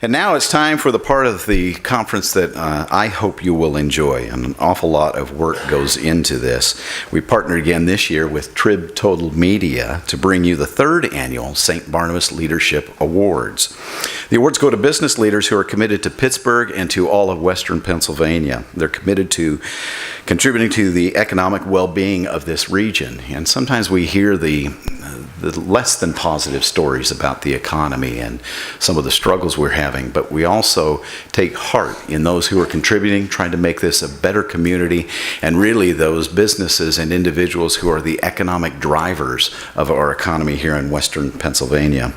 And now it's time for the part of the conference that I hope you will enjoy. And an awful lot of work goes into this. We partnered again this year with Trib Total Media to bring you the third annual St. Barnabas Leadership Awards. The awards go to business leaders who are committed to Pittsburgh and to all of Western Pennsylvania. They're committed to contributing to the economic well-being of this region. And sometimes we hear the less than positive stories about the economy and some of the struggles we're having, but we also take heart in those who are contributing, trying to make this a better community, and really those businesses and individuals who are the economic drivers of our economy here in Western Pennsylvania.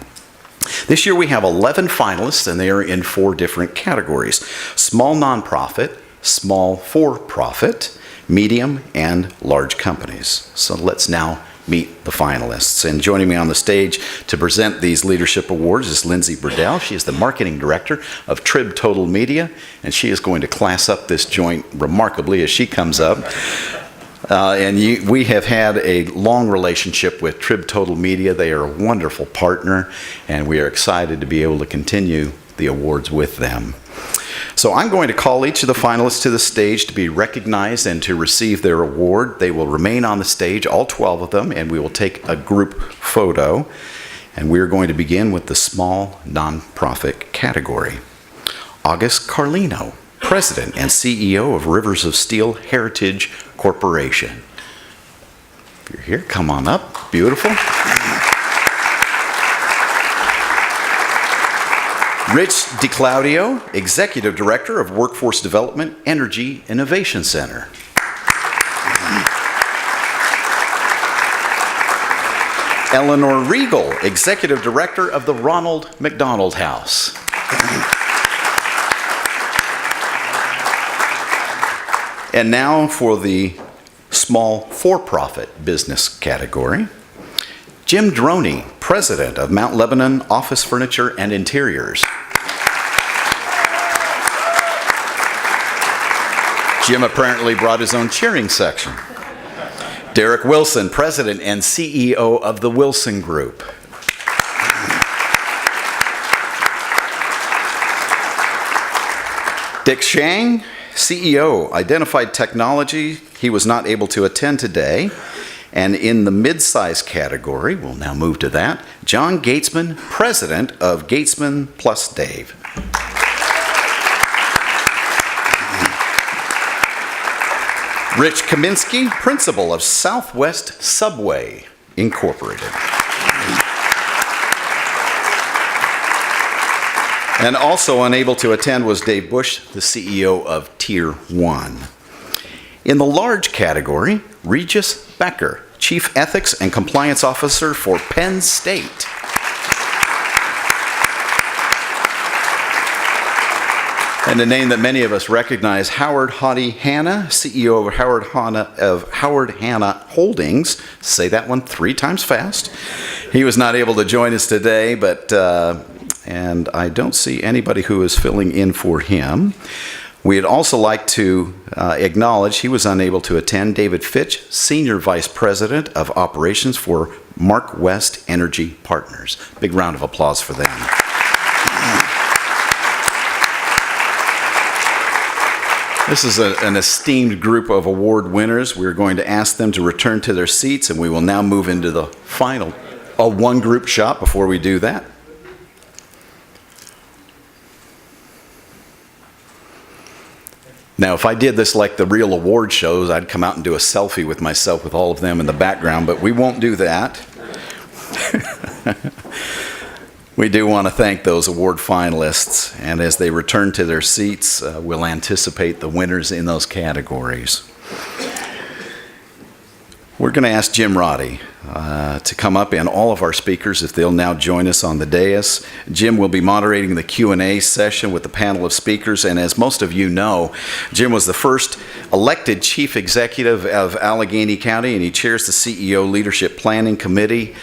This year we have 11 finalists, and they are in 4 different categories: small nonprofit, small for-profit, medium, and large companies. So let's now meet the finalists. And joining me on the stage to present these leadership awards is Lindsay Burdell. She is the marketing director of Trib Total Media, and she is going to class up this joint remarkably as she comes up. We have had a long relationship with Trib Total Media. They are a wonderful partner, and we are excited to be able to continue the awards with them. So I'm going to call each of the finalists to the stage to be recognized and to receive their award. They will remain on the stage, all 12 of them, and we will take a group photo. And we're going to begin with the small nonprofit category. August Carlino, President and CEO of Rivers of Steel Heritage Corporation. If you're here, come on up. Beautiful. Rich DeClaudio, Executive Director of Workforce Development Energy Innovation Center. Eleanor Regal, Executive Director of the Ronald McDonald House. And now for the small for-profit business category. Jim Droney, President of Mount Lebanon Office Furniture and Interiors. Jim apparently brought his own cheering section. Derek Wilson, President and CEO of the Wilson Group. Dick Shang, CEO, Identified Technology. He was not able to attend today. And in the mid-size category, we'll now move to that, John Gatesman, President of Gatesman Plus Dave. Rich Kaminsky, Principal of Southwest Subway, Incorporated. And also unable to attend was Dave Bush, the CEO of Tier 1. In the large category, Regis Becker, Chief Ethics and Compliance Officer for Penn State. And a name that many of us recognize, Howard Hottie Hanna, CEO of Howard Hanna Holdings. Say that one 3 times fast. He was not able to join us today, and I don't see anybody who is filling in for him. We'd also like to acknowledge he was unable to attend, David Fitch, Senior Vice President of Operations for Mark West Energy Partners. Big round of applause for them. This is an esteemed group of award winners. We're going to ask them to return to their seats, and we will now move into the final one group shot before we do that. Now, if I did this like the real award shows, I'd come out and do a selfie with myself with all of them in the background, but we won't do that. We do want to thank those award finalists, and as they return to their seats, we'll anticipate the winners in those categories. We're going to ask Jim Roddy to come up, and all of our speakers, if they'll now join us on the dais. Jim will be moderating the Q&A session with the panel of speakers, and as most of you know, Jim was the first elected chief executive of Allegheny County, and he chairs the CEO Leadership Planning Committee.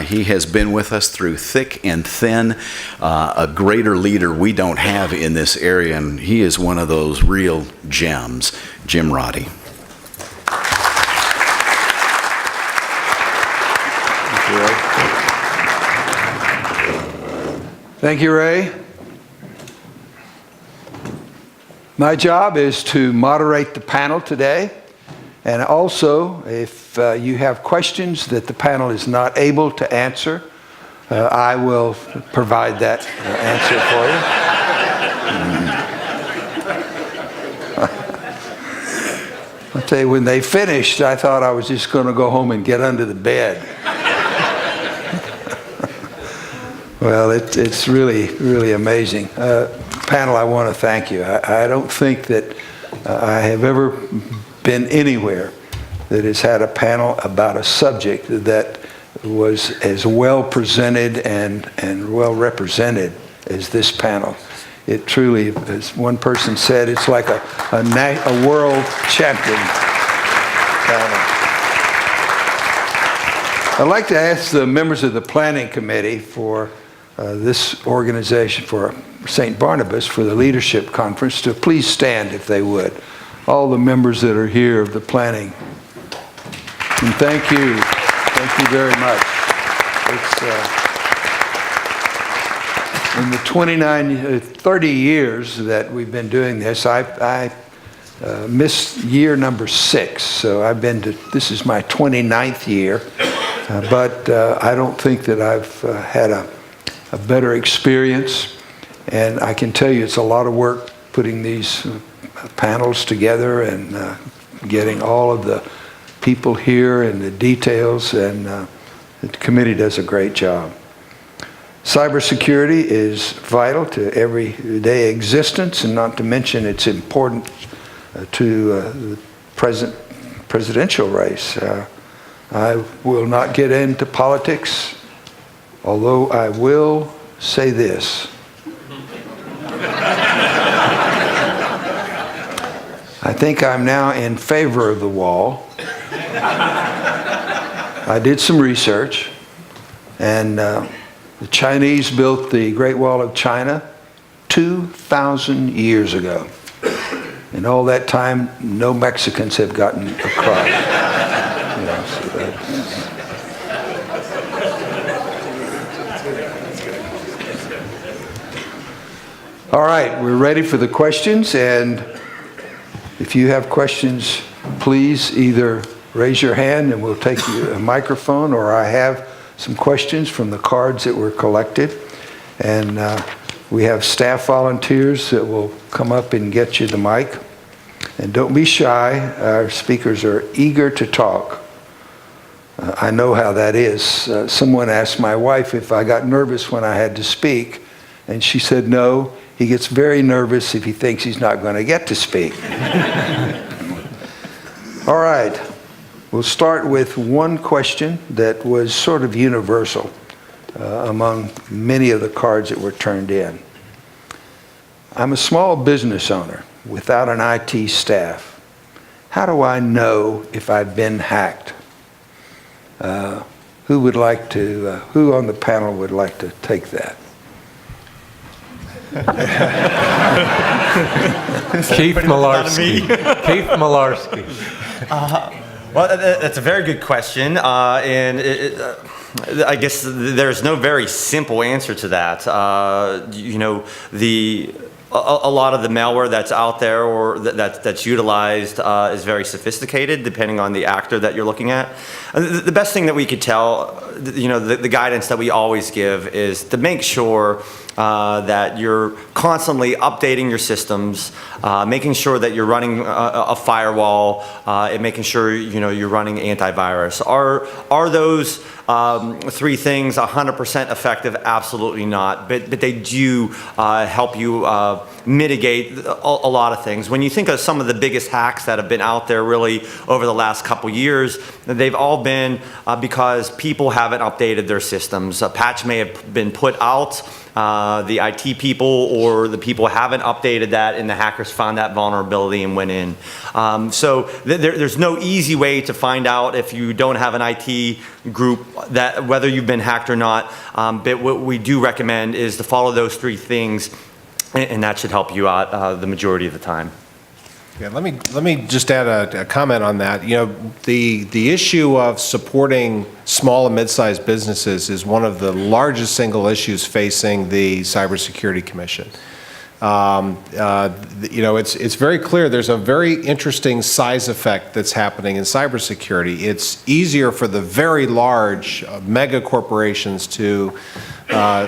He has been with us through thick and thin, a greater leader we don't have in this area, and he is one of those real gems. Jim Roddy. Thank you, Ray. My job is to moderate the panel today, and also if you have questions that the panel is not able to answer, I will provide that answer for you. I'll tell you, when they finished, I thought I was just going to go home and get under the bed. Well, it's really, really amazing. Panel, I want to thank you. I don't think that I have ever been anywhere that has had a panel about a subject that was as well presented and well represented as this panel. It truly, as one person said, it's like a world champion panel. I'd like to ask the members of the planning committee for this organization, for St. Barnabas, for the leadership conference, to please stand if they would. All the members that are here of the planning. And thank you. Thank you very much. It's in the 30 years that we've been doing this, I missed year number 6. So I've been to, this is my 29th year. But I don't think that I've had a better experience, and I can tell you it's a lot of work putting these panels together and getting all of the people here and the details, and the committee does a great job. Cybersecurity is vital to everyday existence, and not to mention it's important to the presidential race. I will not get into politics, although I will say this. I think I'm now in favor of the wall. I did some research, and the Chinese built the Great Wall of China 2,000 years ago. In all that time, no Mexicans have gotten across. All right, we're ready for the questions, and if you have questions, please either raise your hand and we'll take you a microphone, or I have some questions from the cards that were collected, and we have staff volunteers that will come up and get you the mic. And don't be shy, our speakers are eager to talk. I know how that is. Someone asked my wife if I got nervous when I had to speak, and she said no. He gets very nervous if he thinks he's not going to get to speak. All right. We'll start with one question that was sort of universal among many of the cards that were turned in. I'm a small business owner without an IT staff. How do I know if I've been hacked? Who would like to, who on the panel would like to take that? Keith Malarski. Keith Malarski. Well, that's a very good question, and I guess there's no very simple answer to that. You know, a lot of the malware that's out there or that's utilized is very sophisticated, depending on the actor that you're looking at. The best thing that we could tell, you know, the guidance that we always give is to make sure that you're constantly updating your systems, making sure that you're running a firewall, and making sure, you know, you're running antivirus. Are those three things 100% effective? Absolutely not, but they do help you mitigate a lot of things. When you think of some of the biggest hacks that have been out there really over the last couple years, they've all been because people haven't updated their systems. A patch may have been put out, the IT people or the people haven't updated that, and the hackers found that vulnerability and went in. So there's no easy way to find out if you don't have an IT group that whether you've been hacked or not. But what we do recommend is to follow those three things, and that should help you out the majority of the time. Yeah, let me just add a comment on that. You know, the issue of supporting small and mid-sized businesses is one of the largest single issues facing the Cybersecurity Commission. It's very clear there's a very interesting size effect that's happening in cybersecurity. It's easier for the very large mega corporations to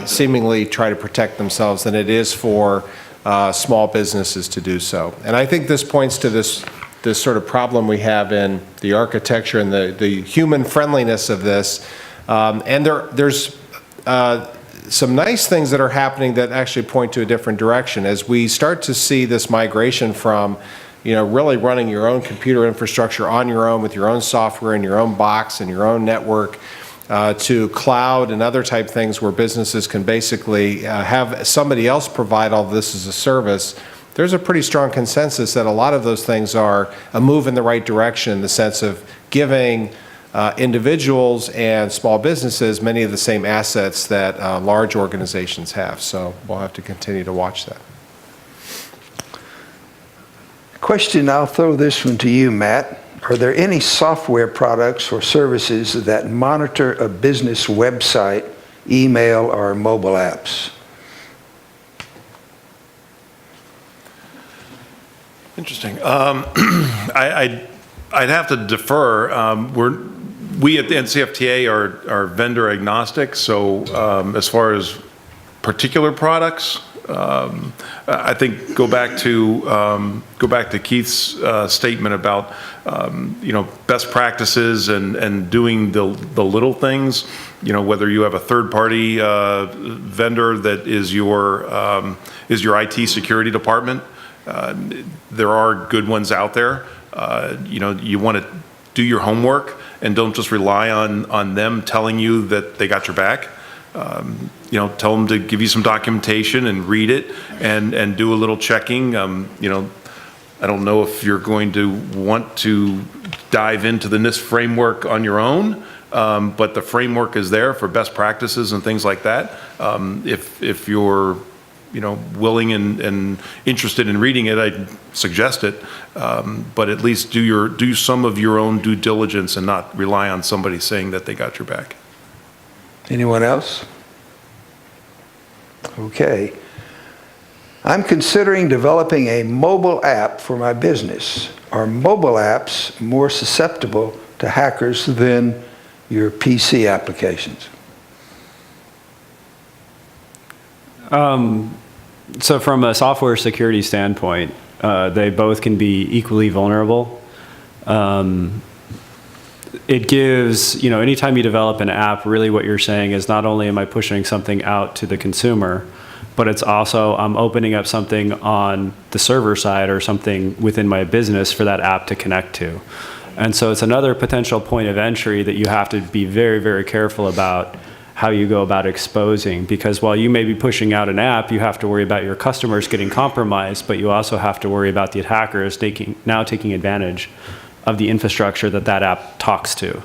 seemingly try to protect themselves than it is for small businesses to do so. And I think this points to this sort of problem we have in the architecture and the human friendliness of this. And there's some nice things that are happening that actually point to a different direction. As we start to see this migration from, really running your own computer infrastructure on your own with your own software and your own box and your own network, to cloud and other type things where businesses can basically have somebody else provide all this as a service, there's a pretty strong consensus that a lot of those things are a move in the right direction in the sense of giving individuals and small businesses many of the same assets that large organizations have. So we'll have to continue to watch that. Question, I'll throw this one to you, Matt. Are there any software products or services that monitor a business website, email, or mobile apps? Interesting. I'd have to defer. We at the NCFTA are vendor agnostic, so as far as particular products, I think go back to Keith's statement about best practices and doing the little things. Whether you have a third-party vendor that is your IT security department. There are good ones out there. You want to do your homework and don't just rely on them telling you that they got your back. Tell them to give you some documentation and read it and do a little checking. I don't know if you're going to want to dive into the NIST framework on your own, but the framework is there for best practices and things like that. If you're willing and interested in reading it, I'd suggest it. But at least do some of your own due diligence and not rely on somebody saying that they got your back. Anyone else? Okay. I'm considering developing a mobile app for my business. Are mobile apps more susceptible to hackers than your PC applications? So from a software security standpoint, they both can be equally vulnerable. It gives, anytime you develop an app, really what you're saying is not only am I pushing something out to the consumer, but it's also I'm opening up something on the server side or something within my business for that app to connect to. And so it's another potential point of entry that you have to be very, very careful about how you go about exposing, because while you may be pushing out an app, you have to worry about your customers getting compromised, but you also have to worry about the attackers taking advantage of the infrastructure that app talks to.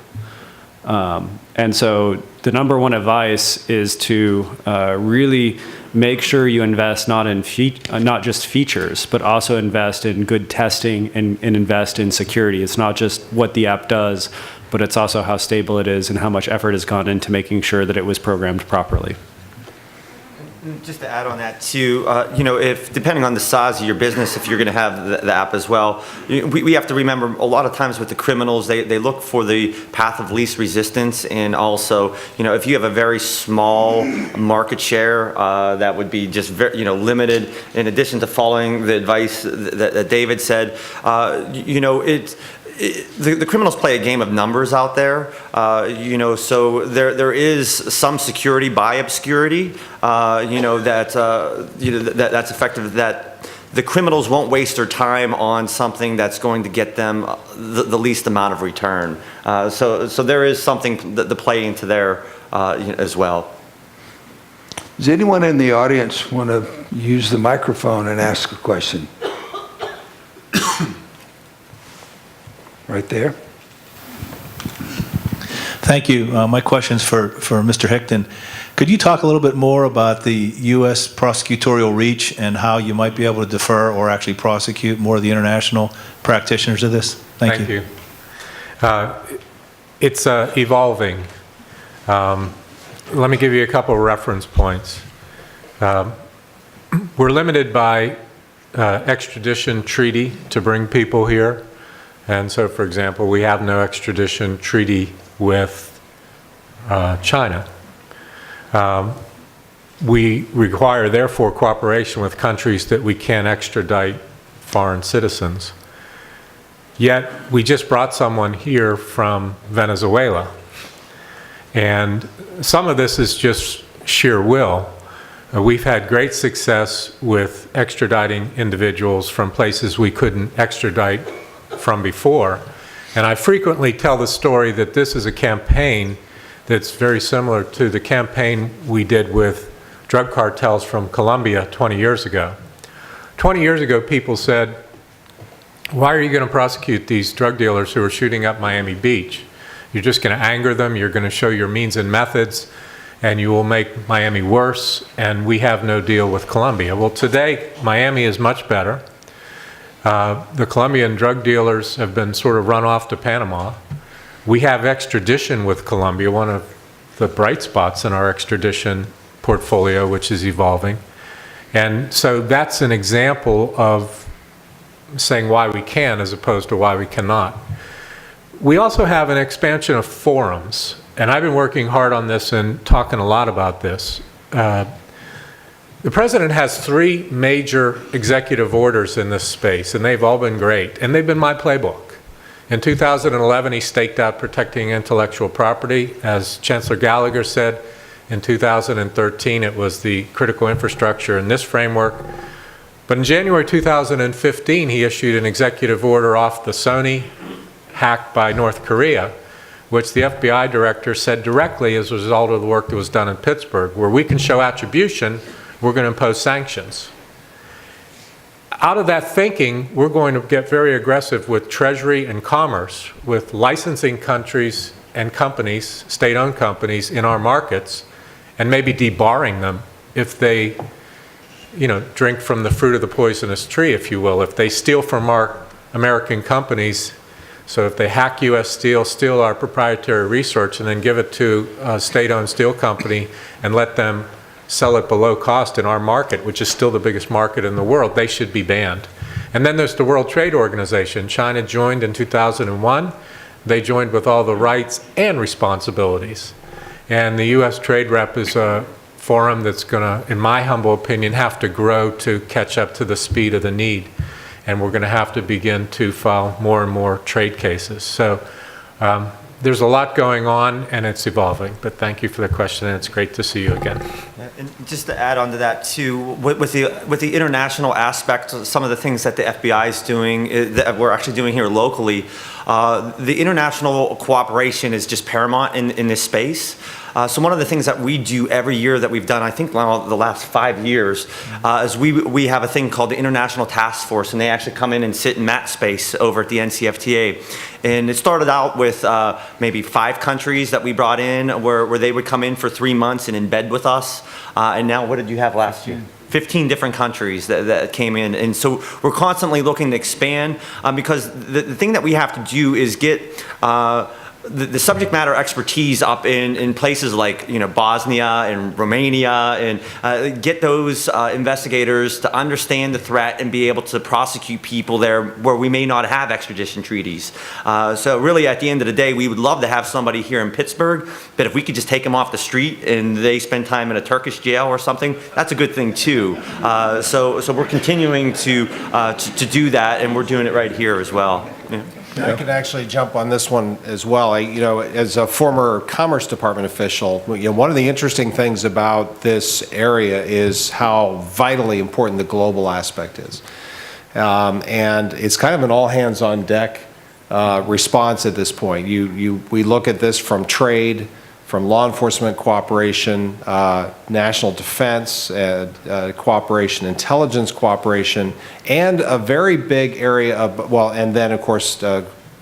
And so the number one advice is to really make sure you invest not just features, but also invest in good testing and invest in security. It's not just what the app does, but it's also how stable it is and how much effort has gone into making sure that it was programmed properly. Just to add on that too, if depending on the size of your business, if you're going to have the app as well, we have to remember a lot of times with the criminals, they look for the path of least resistance, and also, if you have a very small market share, that would be just very, limited. In addition to following the advice that David said, the criminals play a game of numbers out there, so there is some security by obscurity, that's effective, that the criminals won't waste their time on something that's going to get them the least amount of return. So there is something to play into there as well. Does anyone in the audience want to use the microphone and ask a question? Right there. Thank you. My question's for Mr. Hickton. Could you talk a little bit more about the U.S. prosecutorial reach and how you might be able to defer or actually prosecute more of the international practitioners of this? Thank you. It's evolving. Let me give you a couple of reference points. We're limited by extradition treaty to bring people here. And so, for example, we have no extradition treaty with China. We require, therefore, cooperation with countries that we can't extradite foreign citizens. Yet, we just brought someone here from Venezuela. And some of this is just sheer will. We've had great success with extraditing individuals from places we couldn't extradite from before. And I frequently tell the story that this is a campaign that's very similar to the campaign we did with drug cartels from Colombia 20 years ago. 20 years ago, people said, why are you going to prosecute these drug dealers who are shooting up Miami Beach? You're just going to anger them, you're going to show your means and methods, and you will make Miami worse, and we have no deal with Colombia. Well, today, Miami is much better. The Colombian drug dealers have been sort of run off to Panama. We have extradition with Colombia, one of the bright spots in our extradition portfolio, which is evolving. And so that's an example of saying why we can as opposed to why we cannot. We also have an expansion of forums, and I've been working hard on this and talking a lot about this. The president has 3 major executive orders in this space, and they've all been great, and they've been my playbook. In 2011, he staked out protecting intellectual property. As Chancellor Gallagher said, in 2013, it was the critical infrastructure in this framework. But in January 2015, he issued an executive order off the Sony hack by North Korea, which the FBI director said directly as a result of the work that was done in Pittsburgh, where we can show attribution, we're going to impose sanctions. Out of that thinking, we're going to get very aggressive with Treasury and Commerce, with licensing countries and companies, state-owned companies in our markets, and maybe debarring them if they, drink from the fruit of the poisonous tree, if you will. If they steal from our American companies, so if they hack U.S. Steel, steal our proprietary research, and then give it to a state-owned steel company and let them sell it below cost in our market, which is still the biggest market in the world, they should be banned. And then there's the World Trade Organization. China joined in 2001. They joined with all the rights and responsibilities. And the U.S. Trade Rep is a forum that's going to, in my humble opinion, have to grow to catch up to the speed of the need. And we're going to have to begin to file more and more trade cases. So there's a lot going on, and it's evolving. But thank you for the question, and it's great to see you again. And just to add on to that too, with the international aspect, some of the things that the FBI is doing, that we're actually doing here locally, the international cooperation is just paramount in this space. So one of the things that we do every year that we've done, I think now the last 5 years, is we have a thing called the International Task Force, and they actually come in and sit in mat space over at the NCFTA. And it started out with maybe 5 countries that we brought in where they would come in for 3 months and embed with us. And now what did you have last year? 15 different countries that came in. And so we're constantly looking to expand because the thing that we have to do is get the subject matter expertise up in places like Bosnia and Romania, and get those investigators to understand the threat and be able to prosecute people there where we may not have extradition treaties. So really at the end of the day, we would love to have somebody here in Pittsburgh, but if we could just take them off the street and they spend time in a Turkish jail or something, that's a good thing too. So we're continuing to do that, and we're doing it right here as well. Yeah. I could actually jump on this one as well. As a former Commerce Department official, one of the interesting things about this area is how vitally important the global aspect is. And it's kind of an all-hands-on-deck response at this point. We look at this from trade, from law enforcement cooperation, national defense cooperation, intelligence cooperation, and a very big area of, and then of course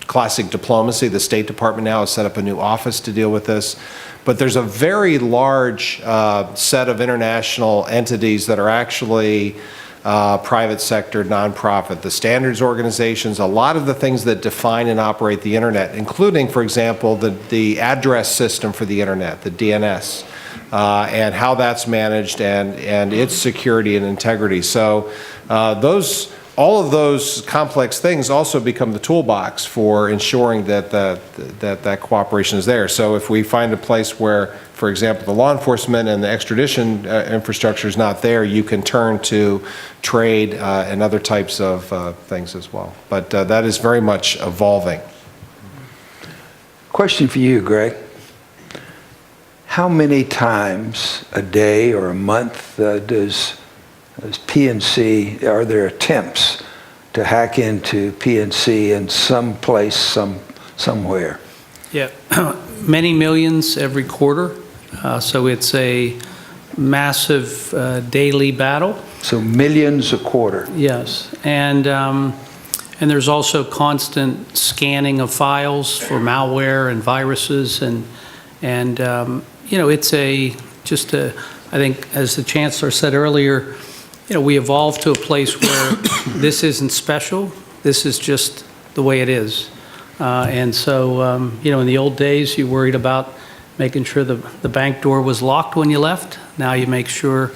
classic diplomacy. The State Department now has set up a new office to deal with this. But there's a very large set of international entities that are actually private sector, nonprofit, the standards organizations, a lot of the things that define and operate the internet, including, for example, the address system for the internet, the DNS, and how that's managed and its security and integrity. So all of those complex things also become the toolbox for ensuring that that cooperation is there. So if we find a place where, for example, the law enforcement and the extradition infrastructure is not there, you can turn to trade and other types of things as well. But that is very much evolving. Question for you, Greg. How many times a day or a month does PNC, are there attempts to hack into PNC in some place, somewhere? Yeah, many millions every quarter. So it's a massive daily battle. So millions a quarter. Yes, and there's also constant scanning of files for malware and viruses, and you know, it's I think, as the Chancellor said earlier, you know, we evolved to a place where this isn't special. This is just the way it is. And so, you know, in the old days, you worried about making sure the bank door was locked when you left. Now you make sure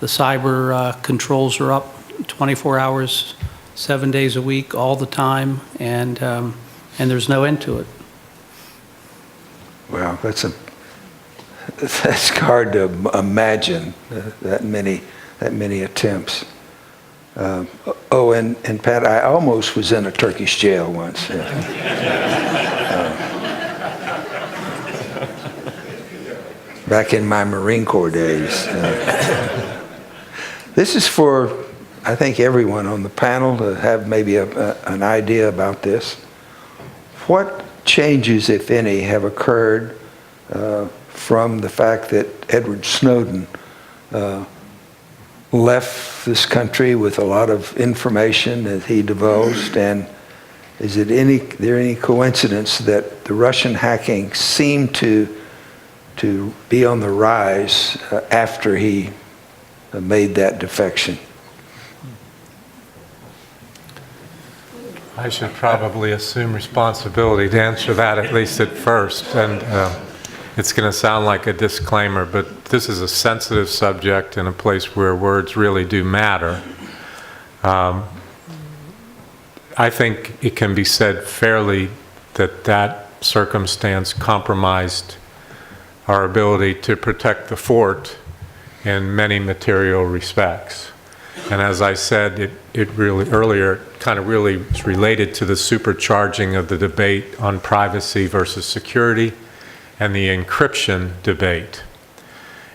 the cyber controls are up 24 hours, 7 days a week, all the time, and there's no end to it. Wow, that's hard to imagine, that many attempts. Oh, and Pat, I almost was in a Turkish jail once. Back in my Marine Corps days. This is for, I think, everyone on the panel to have maybe an idea about this. What changes, if any, have occurred from the fact that Edward Snowden left this country with a lot of information that he divulged, and is it there any coincidence that the Russian hacking seemed to be on the rise after he made that defection? I should probably assume responsibility to answer that, at least at first. And it's going to sound like a disclaimer, but this is a sensitive subject in a place where words really do matter. I think it can be said fairly that that circumstance compromised our ability to protect the fort in many material respects. And as I said, it really earlier kind of really is related to the supercharging of the debate on privacy versus security and the encryption debate.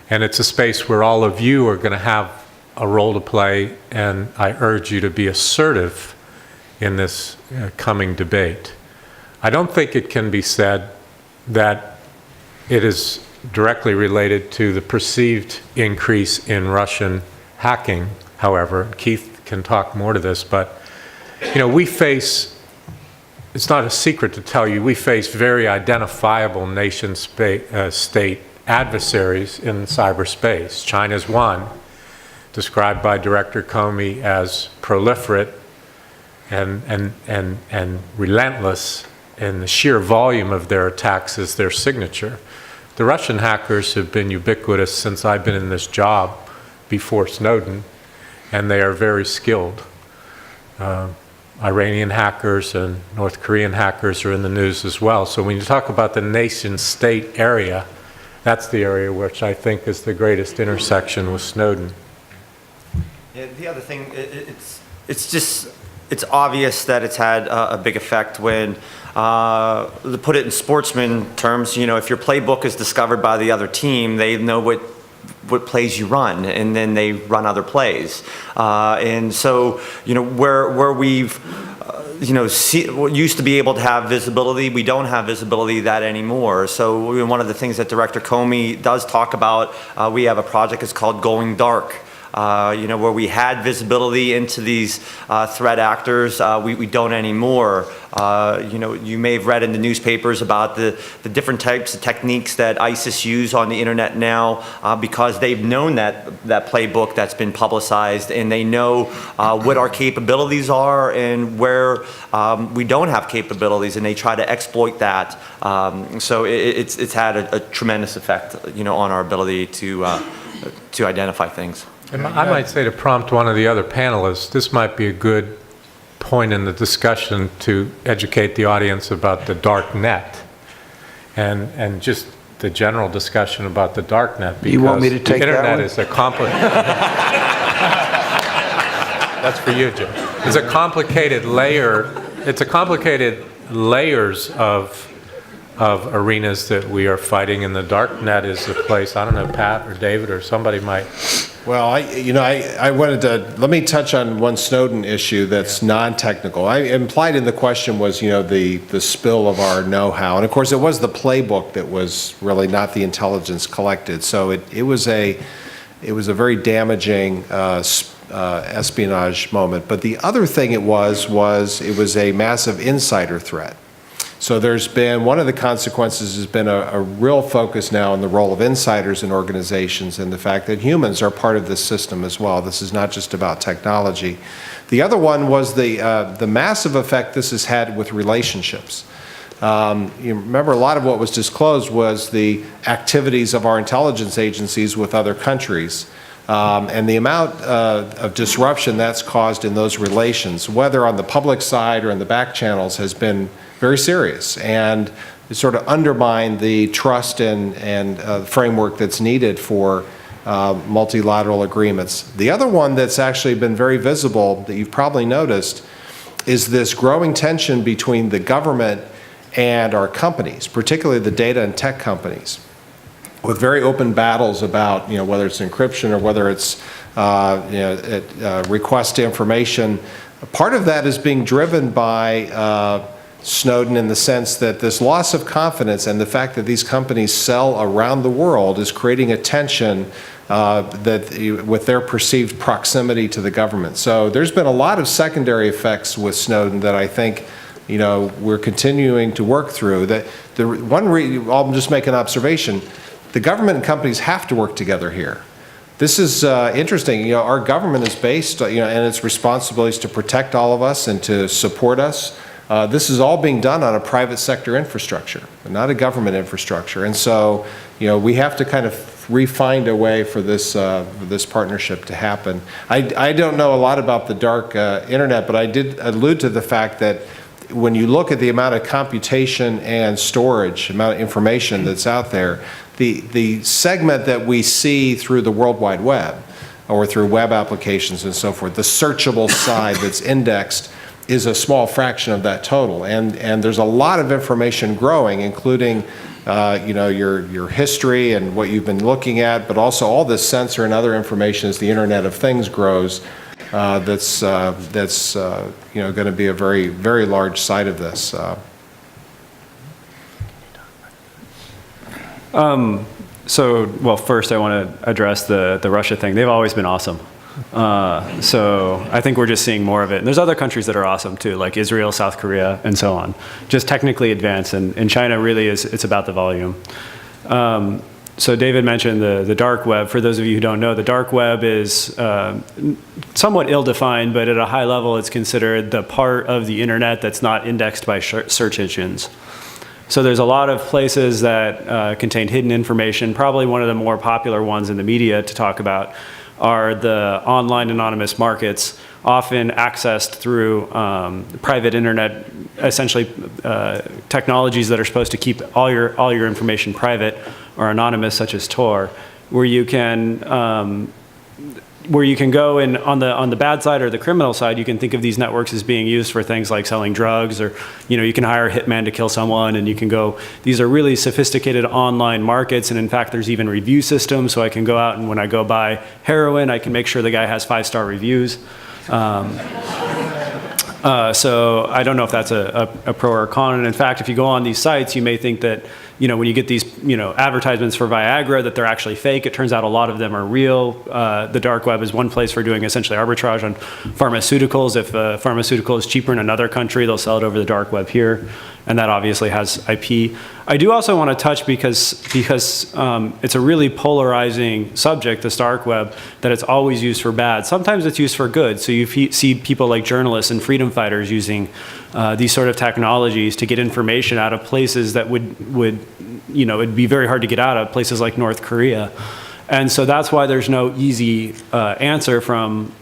And it's a space where all of you are going to have a role to play, and I urge you to be assertive in this coming debate. I don't think it can be said that it is directly related to the perceived increase in Russian hacking, however. Keith can talk more to this, but you know, we face, it's not a secret to tell you, we face very identifiable nation-state adversaries in cyberspace. China's one, described by Director Comey as proliferate and relentless, and the sheer volume of their attacks is their signature. The Russian hackers have been ubiquitous since I've been in this job before Snowden, and they are very skilled. Iranian hackers and North Korean hackers are in the news as well. So when you talk about the nation-state area, that's the area which I think is the greatest intersection with Snowden. Yeah, the other thing, it's obvious that it's had a big effect when, to put it in sportsman terms, you know, if your playbook is discovered by the other team, they know what plays you run, and then they run other plays. And so, you know, where we've, you know, used to be able to have visibility, we don't have visibility of that anymore. So one of the things that Director Comey does talk about, we have a project, it's called Going Dark. where we had visibility into these threat actors, we don't anymore. You may have read in the newspapers about the different types of techniques that ISIS use on the internet now, because they've known that playbook that's been publicized, and they know what our capabilities are and where we don't have capabilities, and they try to exploit that. So it's had a tremendous effect, on our ability to identify things. And I might say, to prompt one of the other panelists, this might be a good point in the discussion to educate the audience about the dark net and just the general discussion about the dark net. You want me to take that one? The internet is a That's for you, Jim. It's a complicated layer. It's a complicated layers of arenas that we are fighting, and the dark net is a place. I don't know, Pat or David or somebody might. Well, I wanted to, let me touch on one Snowden issue that's non-technical. I implied in the question was, the spill of our know-how. And of course, it was the playbook that was really not the intelligence collected. So it was a very damaging espionage moment. But the other thing it was a massive insider threat. So there's been, one of the consequences has been a real focus now on the role of insiders in organizations and the fact that humans are part of this system as well. This is not just about technology. The other one was the massive effect this has had with relationships. You remember, a lot of what was disclosed was the activities of our intelligence agencies with other countries. And the amount of disruption that's caused in those relations, whether on the public side or in the back channels, has been very serious, and it sort of undermined the trust and framework that's needed for multilateral agreements. The other one that's actually been very visible that you've probably noticed is this growing tension between the government and our companies, particularly the data and tech companies, with very open battles about whether it's encryption or whether it's request to information. Part of that is being driven by Snowden, in the sense that this loss of confidence and the fact that these companies sell around the world is creating a tension with their perceived proximity to the government. So there's been a lot of secondary effects with Snowden that I think we're continuing to work through. I'll just make an observation. The government and companies have to work together here. This is interesting. Our government is based, and its responsibility is to protect all of us and to support us. This is all being done on a private sector infrastructure, not a government infrastructure. And so, we have to kind of re-find a way for this partnership to happen. I don't know a lot about the dark internet, but I did allude to the fact that when you look at the amount of computation and storage, amount of information that's out there, the segment that we see through the World Wide Web or through web applications and so forth, the searchable side that's indexed, is a small fraction of that total, and there's a lot of information growing, including your history and what you've been looking at, but also all this sensor and other information as the Internet of Things grows. That's going to be a very, very large side of this. Well, first I want to address the Russia thing. They've always been awesome. So I think we're just seeing more of it. And there's other countries that are awesome too, like Israel, South Korea, and so on. Just technically advanced, and China really it's about the volume. So David mentioned the dark web. For those of you who don't know, the dark web is somewhat ill-defined, but at a high level it's considered the part of the internet that's not indexed by search engines. So there's a lot of places that contain hidden information. Probably one of the more popular ones in the media to talk about are the online anonymous markets, often accessed through private internet, essentially technologies that are supposed to keep all your information private or anonymous, such as Tor, where you can go and on the bad side or the criminal side, you can think of these networks as being used for things like selling drugs, or you can hire a hitman to kill someone, and you can go. These are really sophisticated online markets, and in fact, there's even review systems. So I can go out and when I go buy heroin, I can make sure the guy has 5-star reviews. So I don't know if that's a pro or a con. And in fact, if you go on these sites, you may think that, when you get these, advertisements for Viagra, that they're actually fake. It turns out a lot of them are real. The dark web is one place for doing essentially arbitrage on pharmaceuticals. If a pharmaceutical is cheaper in another country, they'll sell it over the dark web here. And that obviously has IP. I do also want to touch because it's a really polarizing subject, this dark web, that it's always used for bad. Sometimes it's used for good. So you see people like journalists and freedom fighters using these sort of technologies to get information out of places that would it'd be very hard to get out of, places like North Korea. And so that's why there's no easy answer from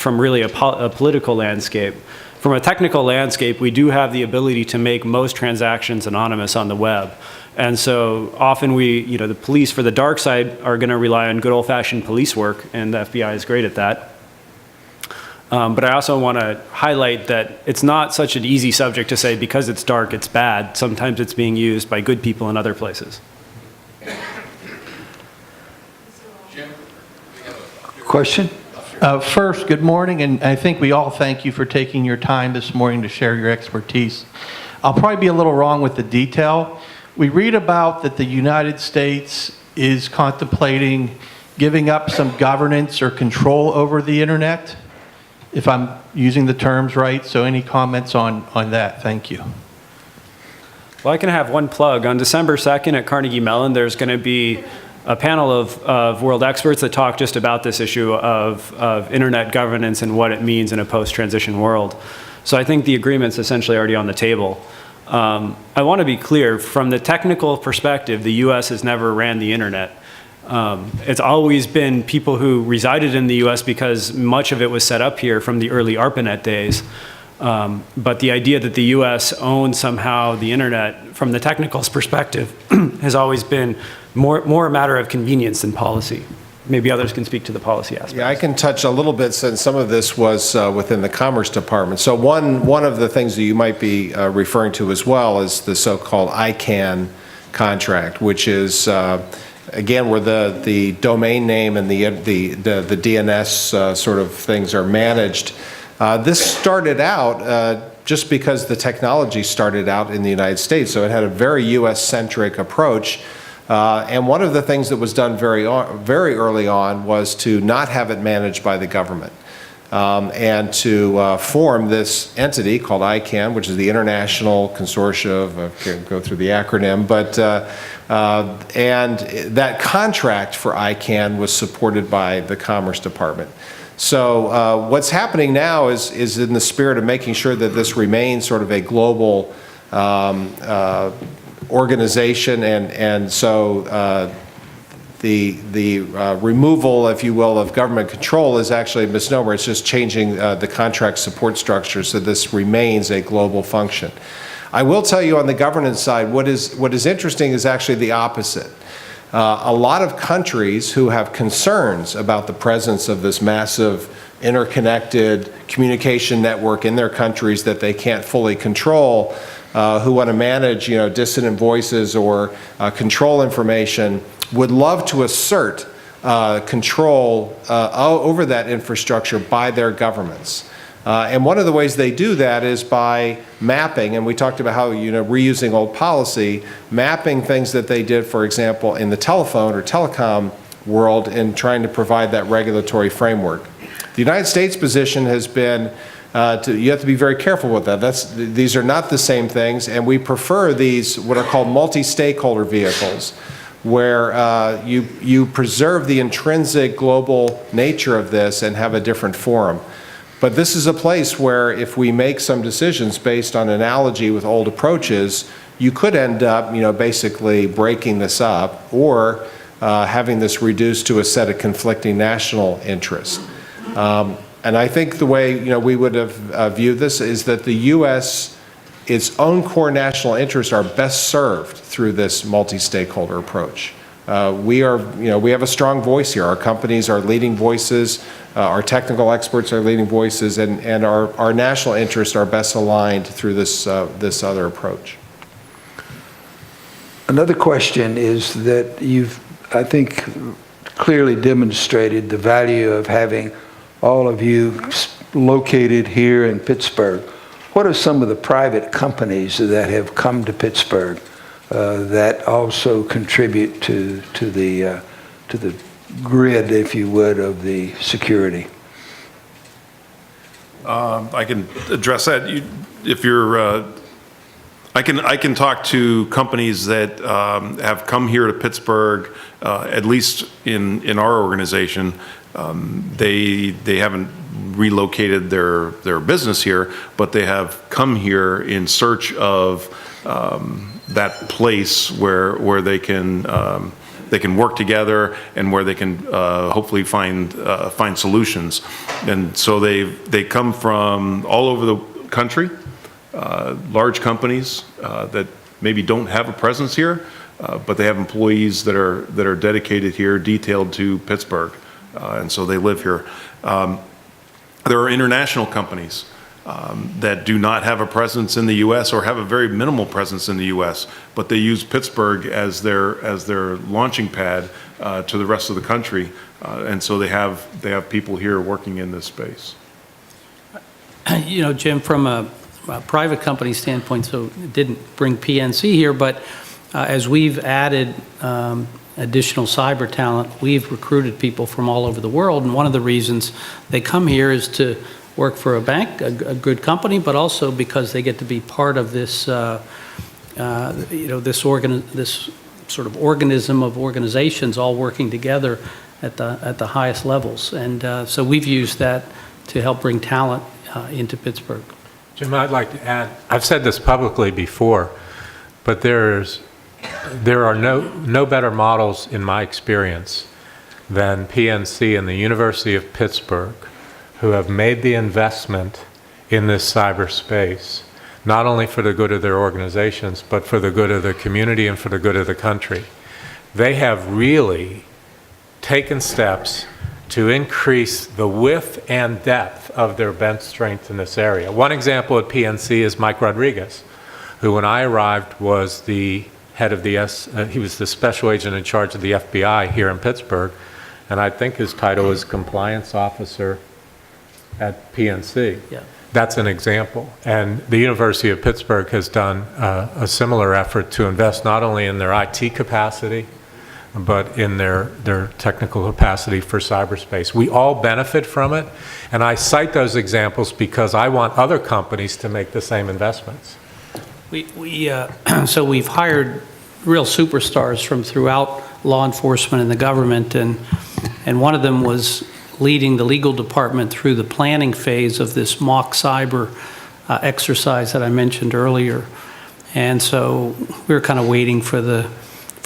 really a political landscape. From a technical landscape, we do have the ability to make most transactions anonymous on the web. And so often the police for the dark side are going to rely on good old-fashioned police work, and the FBI is great at that. But I also want to highlight that it's not such an easy subject to say because it's dark, it's bad. Sometimes it's being used by good people in other places. Question? First, good morning, and I think we all thank you for taking your time this morning to share your expertise. I'll probably be a little wrong with the detail. We read about that the United States is contemplating giving up some governance or control over the internet, if I'm using the terms right. So any comments on that? Thank you. Well, I can have one plug. On December 2nd at Carnegie Mellon, there's going to be a panel of world experts that talk just about this issue of internet governance and what it means in a post-transition world. So I think the agreement's essentially already on the table. I want to be clear, from the technical perspective, the US has never ran the internet. It's always been people who resided in the US because much of it was set up here from the early ARPANET days. But the idea that the US owns somehow the internet, from the technical perspective, has always been more a matter of convenience than policy. Maybe others can speak to the policy aspect. Yeah, I can touch a little bit, since some of this was within the Commerce Department. So one of the things that you might be referring to as well is the so-called ICANN contract, which is again where the domain name and the DNS sort of things are managed. This started out just because the technology started out in the United States, so it had a very US-centric approach. And one of the things that was done very early on was to not have it managed by the government, and to form this entity called ICANN, which is the International Consortia I can't go through the acronym, but and that contract for ICANN was supported by the Commerce Department. So what's happening now is in the spirit of making sure that this remains sort of a global organization, and so the removal, if you will, of government control is actually a misnomer. It's just changing the contract support structure so this remains a global function. I will tell you on the governance side, what is interesting is actually the opposite. A lot of countries who have concerns about the presence of this massive interconnected communication network in their countries that they can't fully control, who want to manage, dissident voices or control information, would love to assert control over that infrastructure by their governments. And one of the ways they do that is by mapping, and we talked about how, reusing old policy, mapping things that they did, for example, in the telephone or telecom world, in trying to provide that regulatory framework. The United States position has been, you have to be very careful with that. These are not the same things, and we prefer these, what are called multi-stakeholder vehicles, where you preserve the intrinsic global nature of this and have a different forum. But this is a place where if we make some decisions based on analogy with old approaches, you could end up, basically breaking this up or having this reduced to a set of conflicting national interests. And I think the way, we would have viewed this is that the U.S., its own core national interests are best served through this multi-stakeholder approach. We have a strong voice here. Our companies are leading voices, our technical experts are leading voices, and our national interests are best aligned through this other approach. Another question is that you've, I think, clearly demonstrated the value of having all of you located here in Pittsburgh, what are some of the private companies that have come to Pittsburgh that also contribute to the grid, if you would, of the security? I can address that. If you're, I can talk to companies that have come here to Pittsburgh, at least in our organization. They haven't relocated their business here, but they have come here in search of that place where they can work together and where they can hopefully find solutions. And so they come from all over the country, large companies that maybe don't have a presence here, but they have employees that are dedicated here, detailed to Pittsburgh, and so they live here. There are international companies that do not have a presence in the U.S. or have a very minimal presence in the U.S., but they use Pittsburgh as their launching pad to the rest of the country, and so they have people here working in this space. You know, Jim, from a private company standpoint, so it didn't bring PNC here, but as we've added additional cyber talent, we've recruited people from all over the world, and one of the reasons they come here is to work for a bank, a good company, but also because they get to be part of this, this sort of organism of organizations all working together at the highest levels, and so we've used that to help bring talent into Pittsburgh. Jim, I'd like to add, I've said this publicly before, but there are no better models in my experience than PNC and the University of Pittsburgh, who have made the investment in this cyberspace, not only for the good of their organizations, but for the good of the community and for the good of the country. They have really taken steps to increase the width and depth of their bench strength in this area. One example at PNC is Mike Rodriguez, who when I arrived was the head of he was the special agent in charge of the FBI here in Pittsburgh, and I think his title is compliance officer at PNC. Yeah. That's an example. And the University of Pittsburgh has done a similar effort to invest not only in their IT capacity, but in their technical capacity for cyberspace. We all benefit from it, and I cite those examples because I want other companies to make the same investments. So we've hired real superstars from throughout law enforcement and the government, and one of them was leading the legal department through the planning phase of this mock cyber exercise that I mentioned earlier. And so we were kind of waiting for the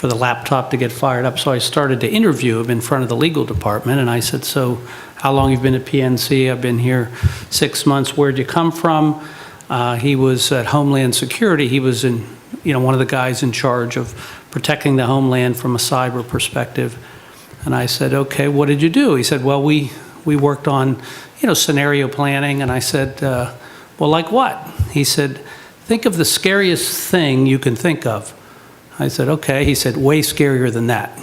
laptop to get fired up. So I started to interview him in front of the legal department, and I said, so how long have you been at PNC? I've been here 6 months. Where'd you come from? He was at Homeland Security. He was one of the guys in charge of protecting the homeland from a cyber perspective. And I said, okay, what did you do? He said, well, we worked on, scenario planning. And I said, well, like what? He said, think of the scariest thing you can think of. I said, okay. He said, way scarier than that.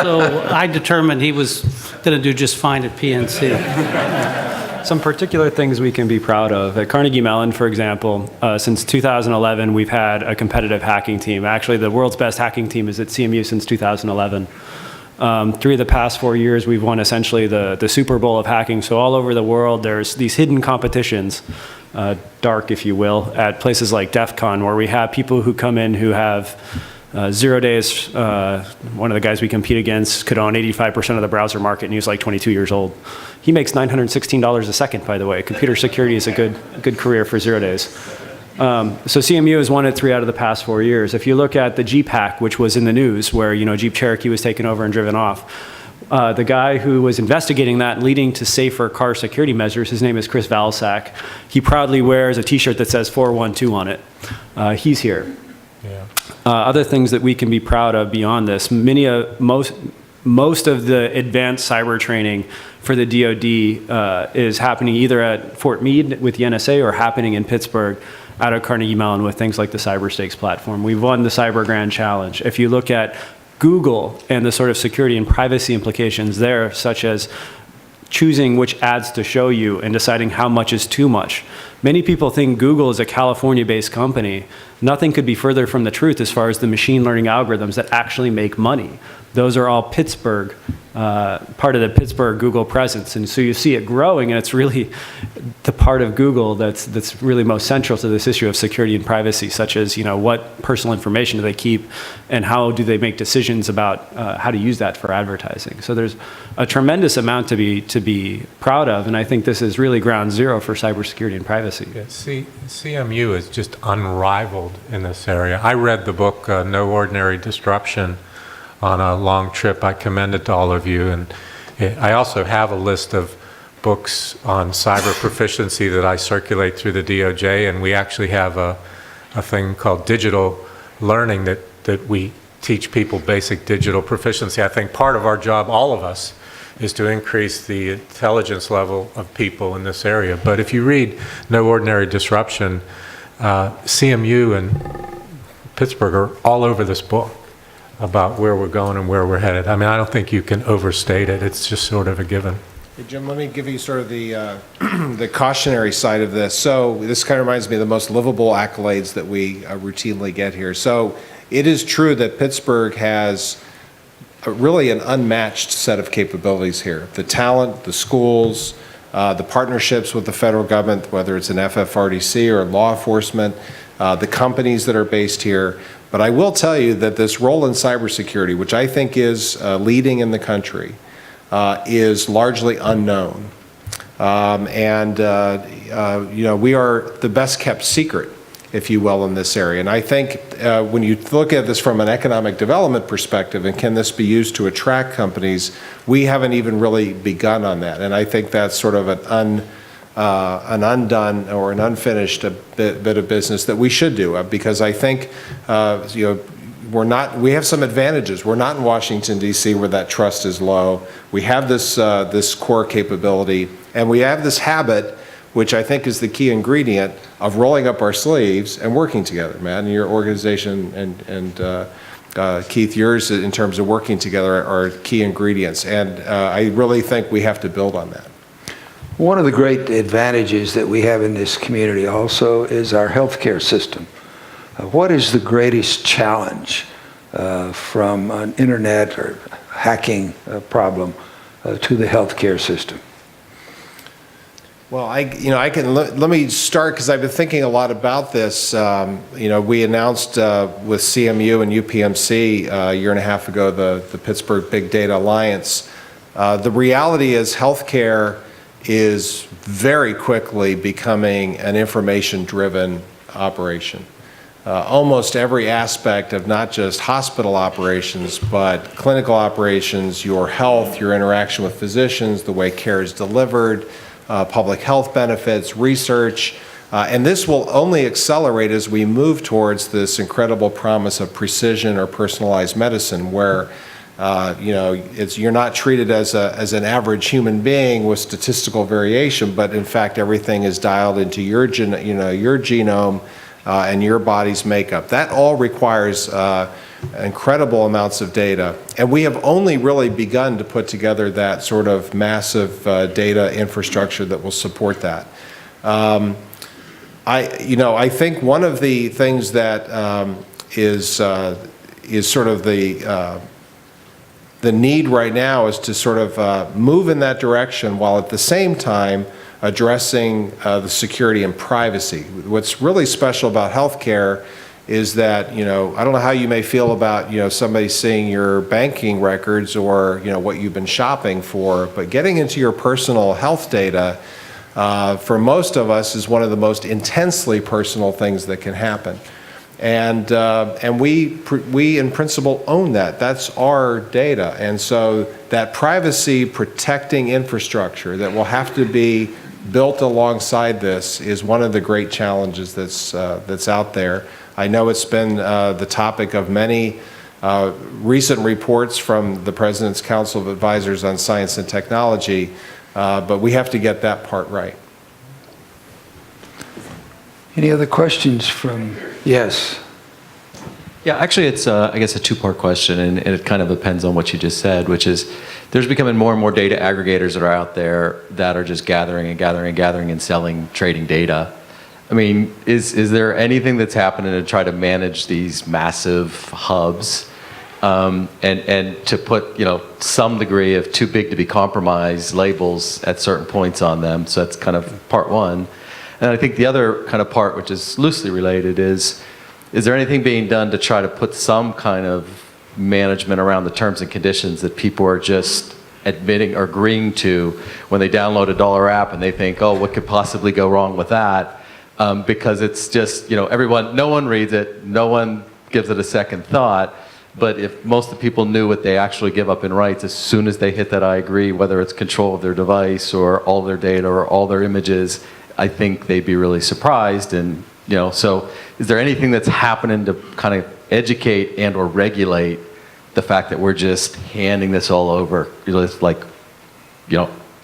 So I determined he was going to do just fine at PNC. Some particular things we can be proud of. At Carnegie Mellon, for example, since 2011, we've had a competitive hacking team. Actually, the world's best hacking team is at CMU since 2011. 3 of the past 4 years, we've won essentially the Super Bowl of hacking. So all over the world, there's these hidden competitions, dark, if you will, at places like DEF CON, where we have people who come in who have 0 days. One of the guys we compete against could own 85% of the browser market, and he was like 22 years old. He makes $916 a second, by the way. Computer security is a good career for 0 days. So CMU has won it 3 out of the past 4 years. If you look at the Jeep hack, which was in the news, where Jeep Cherokee was taken over and driven off, the guy who was investigating that and leading to safer car security measures, his name is Chris Valsack. He proudly wears a T-shirt that says 412 on it. He's here. Yeah. Other things that we can be proud of beyond this, most of the advanced cyber training for the DoD is happening either at Fort Meade with the NSA or happening in Pittsburgh out of Carnegie Mellon with things like the CyberStakes platform. We've won the Cyber Grand Challenge. If you look at Google and the sort of security and privacy implications there, such as choosing which ads to show you and deciding how much is too much. Many people think Google is a California-based company. Nothing could be further from the truth as far as the machine learning algorithms that actually make money. Those are all Pittsburgh, part of the Pittsburgh Google presence. And so you see it growing, and it's really the part of Google that's really most central to this issue of security and privacy, such as, what personal information do they keep and how do they make decisions about how to use that for advertising. So there's a tremendous amount to be proud of, and I think this is really ground zero for cybersecurity and privacy. Yeah, CMU is just unrivaled in this area. I read the book No Ordinary Disruption on a long trip. I commend it to all of you. And I also have a list of books on cyber proficiency that I circulate through the DOJ, and we actually have a thing called digital learning that we teach people basic digital proficiency. I think part of our job, all of us, is to increase the intelligence level of people in this area. But if you read No Ordinary Disruption, CMU and Pittsburgh are all over this book about where we're going and where we're headed. I mean, I don't think you can overstate it. It's just sort of a given. Hey, Jim, let me give you sort of the the cautionary side of this. So this kind of reminds me of the most livable accolades that we routinely get here. So it is true that Pittsburgh has really an unmatched set of capabilities here. The talent, the schools, the partnerships with the federal government, whether it's an FFRDC or law enforcement, the companies that are based here. But I will tell you that this role in cybersecurity, which I think is leading in the country, is largely unknown. We are the best kept secret, if you will, in this area. And I think when you look at this from an economic development perspective, and can this be used to attract companies, we haven't even really begun on that. And I think that's sort of an undone or an unfinished bit of business that we should do, because I think we have some advantages. We're not in Washington, D.C., where that trust is low. We have this core capability, and we have this habit, which I think is the key ingredient, of rolling up our sleeves and working together. Matt, and your organization and Keith, yours in terms of working together are key ingredients, and I really think we have to build on that. One of the great advantages that we have in this community also is our healthcare system. What is the greatest challenge from an internet or hacking problem to the healthcare system? Well, let me start, because I've been thinking a lot about this. We announced with CMU and UPMC a year and a half ago the Pittsburgh Big Data Alliance. The reality is healthcare is very quickly becoming an information-driven operation. Almost every aspect of not just hospital operations, but clinical operations, your health, your interaction with physicians, the way care is delivered, public health benefits, research, and this will only accelerate as we move towards this incredible promise of precision or personalized medicine, where you're not treated as an average human being with statistical variation, but in fact everything is dialed into your genome and your body's makeup. That all requires incredible amounts of data, and we have only really begun to put together that sort of massive data infrastructure that will support that. I think one of the things that is sort of the need right now is to sort of move in that direction, while at the same time addressing the security and privacy. What's really special about healthcare is that, I don't know how you may feel about, somebody seeing your banking records or, what you've been shopping for, but getting into your personal health data, for most of us, is one of the most intensely personal things that can happen. And we in principle own that. That's our data. And so that privacy protecting infrastructure that will have to be built alongside this is one of the great challenges that's out there. I know it's been the topic of many recent reports from the President's Council of Advisors on Science and Technology, but we have to get that part right. Any other questions from, yes? Yeah, actually, it's, I guess, a two-part question, and it kind of depends on what you just said, which is there's becoming more and more data aggregators that are out there that are just gathering and gathering and gathering and selling, trading data. I mean, is there anything that's happening to try to manage these massive hubs and to put, some degree of too big to be compromised labels at certain points on them? So that's kind of part one. And I think the other kind of part, which is loosely related, is there anything being done to try to put some kind of management around the terms and conditions that people are just admitting or agreeing to when they download a dollar app and they think, oh, what could possibly go wrong with that? Because it's just, no one reads it, no one gives it a second thought. But if most of the people knew what they actually give up in rights as soon as they hit that I agree, whether it's control of their device or all their data or all their images, I think they'd be really surprised. And, so is there anything that's happening to kind of educate and or regulate the fact that we're just handing this all over, it's like,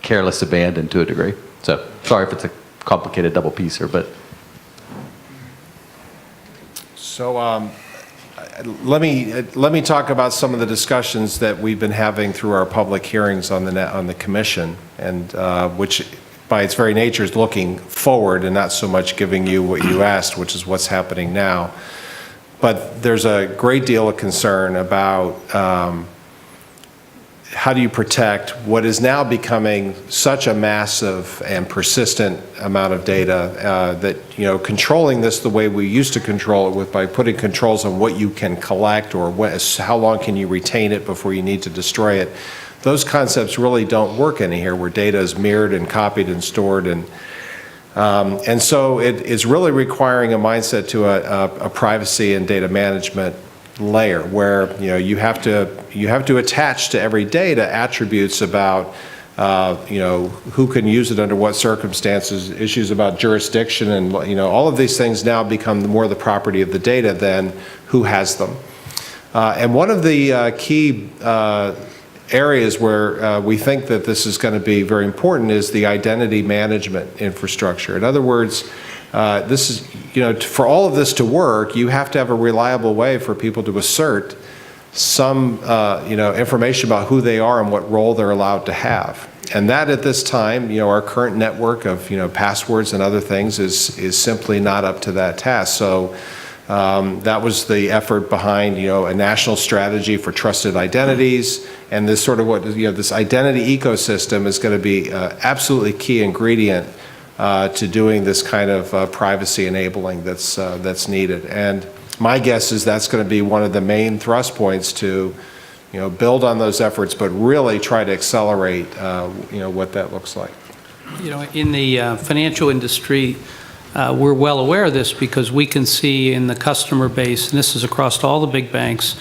careless abandon to a degree? So sorry if it's a complicated double piecer, but. So let me talk about some of the discussions that we've been having through our public hearings on the commission, and which by its very nature is looking forward and not so much giving you what you asked, which is what's happening now. But there's a great deal of concern about how do you protect what is now becoming such a massive and persistent amount of data that, controlling this the way we used to control it by putting controls on what you can collect or how long can you retain it before you need to destroy it. Those concepts really don't work in here where data is mirrored and copied and stored, and so it is really requiring a mindset to a privacy and data management layer where you have to attach to every data attributes about who can use it under what circumstances, issues about jurisdiction, and all of these things now become more the property of the data than who has them. And one of the key areas where we think that this is going to be very important is the identity management infrastructure. In other words, this is, for all of this to work, you have to have a reliable way for people to assert some, information about who they are and what role they're allowed to have. And that at this time, our current network of, passwords and other things is simply not up to that task. So that was the effort behind, a national strategy for trusted identities, and this sort of this identity ecosystem is going to be absolutely key ingredient to doing this kind of privacy enabling that's needed. And my guess is that's going to be one of the main thrust points to, build on those efforts, but really try to accelerate, what that looks like. In the financial industry, we're well aware of this because we can see in the customer base, and this is across all the big banks,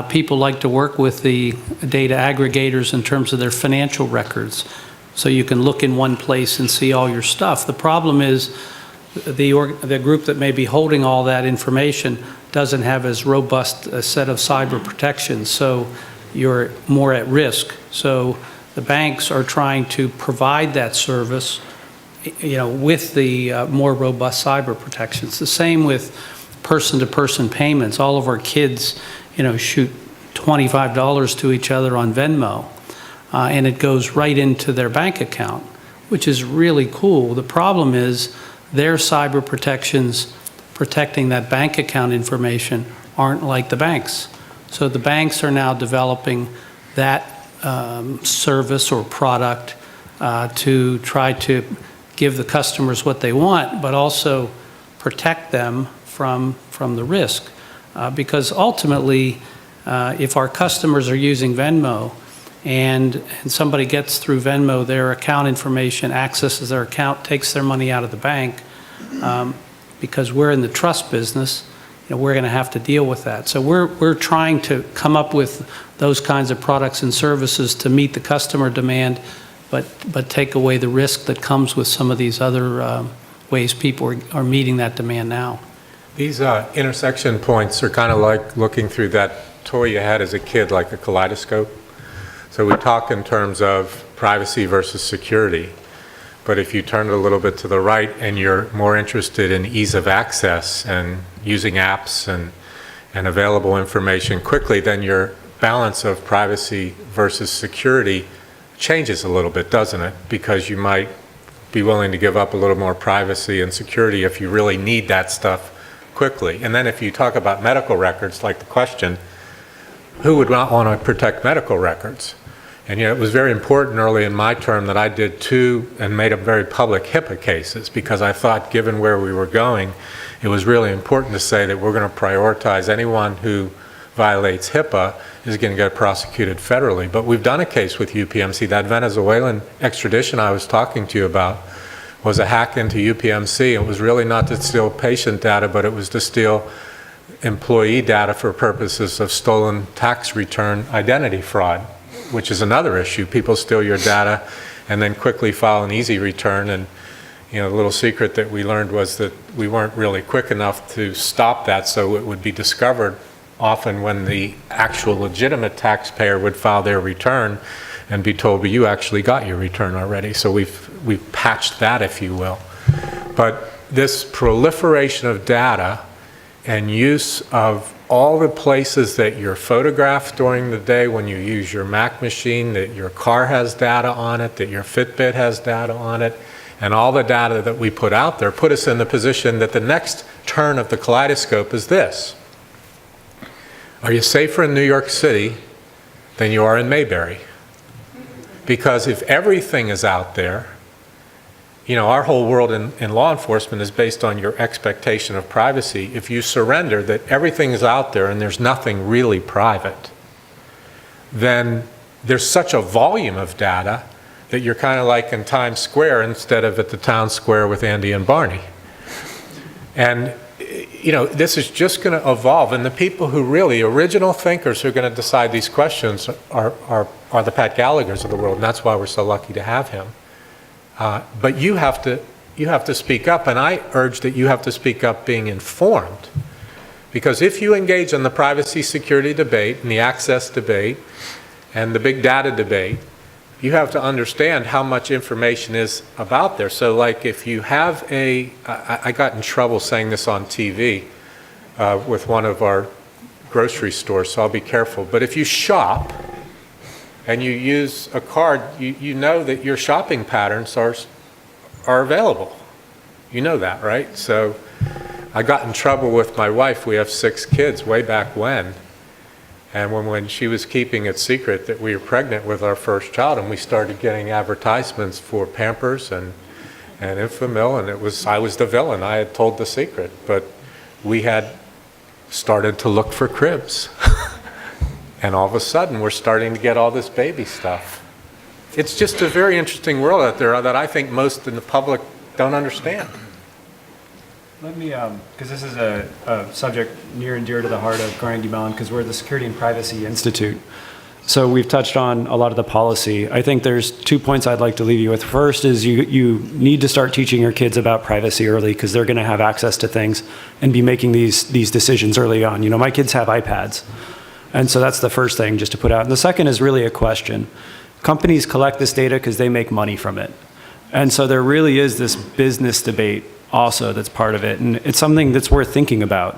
people like to work with the data aggregators in terms of their financial records. So you can look in one place and see all your stuff. The problem is the group that may be holding all that information doesn't have as robust a set of cyber protections, so you're more at risk. So the banks are trying to provide that service, with the more robust cyber protections. The same with person-to-person payments. All of our kids, shoot $25 to each other on Venmo. And it goes right into their bank account, which is really cool. The problem is their cyber protections protecting that bank account information aren't like the banks. So the banks are now developing that service or product to try to give the customers what they want, but also protect them from the risk. Because ultimately, if our customers are using Venmo, and somebody gets through Venmo their account information, accesses their account, takes their money out of the bank, because we're in the trust business, we're going to have to deal with that. So we're trying to come up with those kinds of products and services to meet the customer demand, but take away the risk that comes with some of these other ways people are meeting that demand now. These intersection points are kind of like looking through that toy you had as a kid, like a kaleidoscope. So we talk in terms of privacy versus security, but if you turn it a little bit to the right and you're more interested in ease of access and using apps and available information quickly, then your balance of privacy versus security changes a little bit, doesn't it? Because you might be willing to give up a little more privacy and security if you really need that stuff quickly. And then if you talk about medical records, like the question, who would not want to protect medical records? And it was very important early in my term that I did 2 and made them very public HIPAA cases, because I thought, given where we were going, it was really important to say that we're going to prioritize anyone who violates HIPAA is going to get prosecuted federally. But we've done a case with UPMC. That Venezuelan extradition I was talking to you about was a hack into UPMC. It was really not to steal patient data, but it was to steal employee data for purposes of stolen tax return identity fraud, which is another issue. People steal your data and then quickly file an easy return. And the little secret that we learned was that we weren't really quick enough to stop that, so it would be discovered often when the actual legitimate taxpayer would file their return and be told, well, you actually got your return already. So we've patched that, if you will. But this proliferation of data and use of all the places that you're photographed during the day when you use your Mac machine, that your car has data on it, that your Fitbit has data on it, and all the data that we put out there put us in the position that the next turn of the kaleidoscope is this. Are you safer in New York City than you are in Mayberry? Because if everything is out there, our whole world in law enforcement is based on your expectation of privacy. If you surrender that everything is out there and there's nothing really private, then there's such a volume of data that you're kind of like in Times Square instead of at the town square with Andy and Barney. And this is just going to evolve, and the people who really, original thinkers who are going to decide these questions are the Pat Gallaghers of the world, and that's why we're so lucky to have him. But you have to speak up, and I urge that you have to speak up being informed. Because if you engage in the privacy security debate and the access debate and the big data debate, you have to understand how much information is about there. So like if you have I got in trouble saying this on TV with one of our grocery stores, so I'll be careful. But if you shop and you use a card, you know that your shopping patterns are available. You know that, right? So I got in trouble with my wife. We have 6 kids way back when. And when she was keeping it secret that we were pregnant with our first child, and we started getting advertisements for Pampers and Enfamil, and I was the villain. I had told the secret, but we had started to look for cribs. And all of a sudden, we're starting to get all this baby stuff. It's just a very interesting world out there that I think most in the public don't understand. Let me, because this is a subject near and dear to the heart of Carnegie Mellon, because we're the Security and Privacy Institute. So we've touched on a lot of the policy. I think there's 2 points I'd like to leave you with. First is you need to start teaching your kids about privacy early, because they're going to have access to things and be making these decisions early on. My kids have iPads. And so that's the first thing just to put out. And the second is really a question. Companies collect this data because they make money from it. And so there really is this business debate also that's part of it. And it's something that's worth thinking about.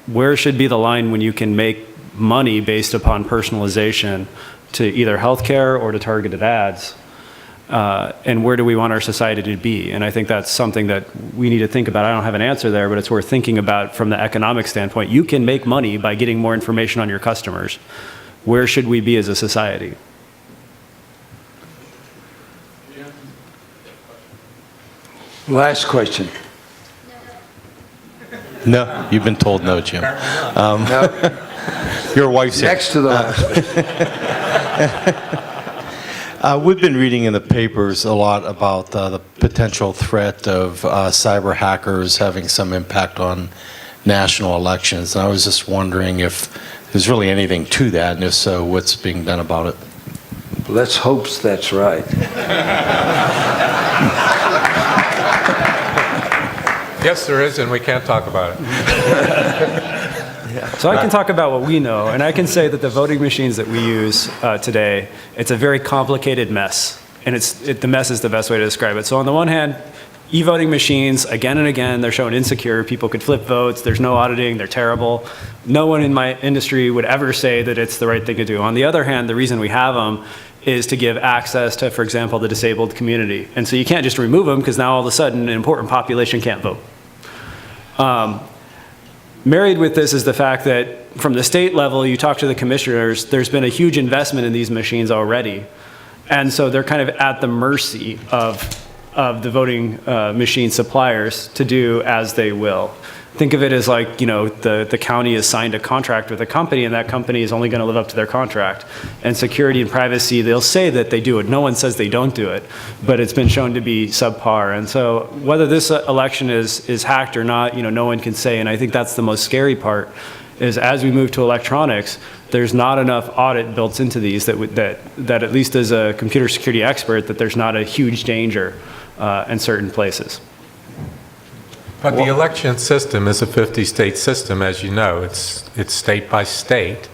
Where should be the line when you can make money based upon personalization to either healthcare or to targeted ads? And where do we want our society to be? And I think that's something that we need to think about. I don't have an answer there, but it's worth thinking about from the economic standpoint. You can make money by getting more information on your customers. Where should we be as a society? Last question. No, you've been told no, Jim. No. Your wife's here. Next to the last question. We've been reading in the papers a lot about the potential threat of cyber hackers having some impact on national elections. And I was just wondering if there's really anything to that, and if so, what's being done about it? Let's hope that's right. Yes, there is, and we can't talk about it. So I can talk about what we know, and I can say that the voting machines that we use today, it's a very complicated mess, and the mess is the best way to describe it. So on the one hand, E-voting machines, again and again, they're shown insecure. People could flip votes. There's no auditing. They're terrible. No one in my industry would ever say that it's the right thing to do. On the other hand, the reason we have them is to give access to, for example, the disabled community. And so you can't just remove them because now all of a sudden an important population can't vote. Married with this is the fact that from the state level, you talk to the commissioners, there's been a huge investment in these machines already. And so they're kind of at the mercy of the voting machine suppliers to do as they will. Think of it as like, the county has signed a contract with a company and that company is only going to live up to their contract. And security and privacy, they'll say that they do it. No one says they don't do it, but it's been shown to be subpar. And so whether this election is hacked or not, no one can say. And I think that's the most scary part is as we move to electronics, there's not enough audit built into these that at least as a computer security expert, that there's not a huge danger in certain places. But the election system is a 50-state system, as you know. It's state by state,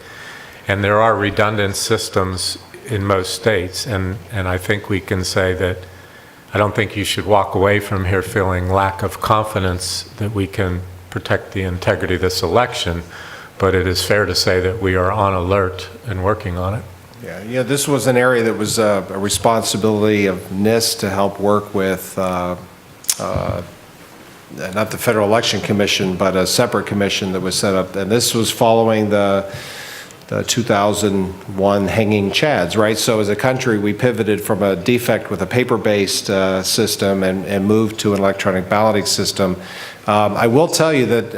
and there are redundant systems in most states. And I think we can say that I don't think you should walk away from here feeling lack of confidence that we can protect the integrity of this election. But it is fair to say that we are on alert and working on it. Yeah, this was an area that was a responsibility of NIST to help work with not the Federal Election Commission, but a separate commission that was set up. And this was following the 2001 hanging chads, right? So as a country, we pivoted from a defect with a paper-based system and moved to an electronic balloting system. I will tell you that,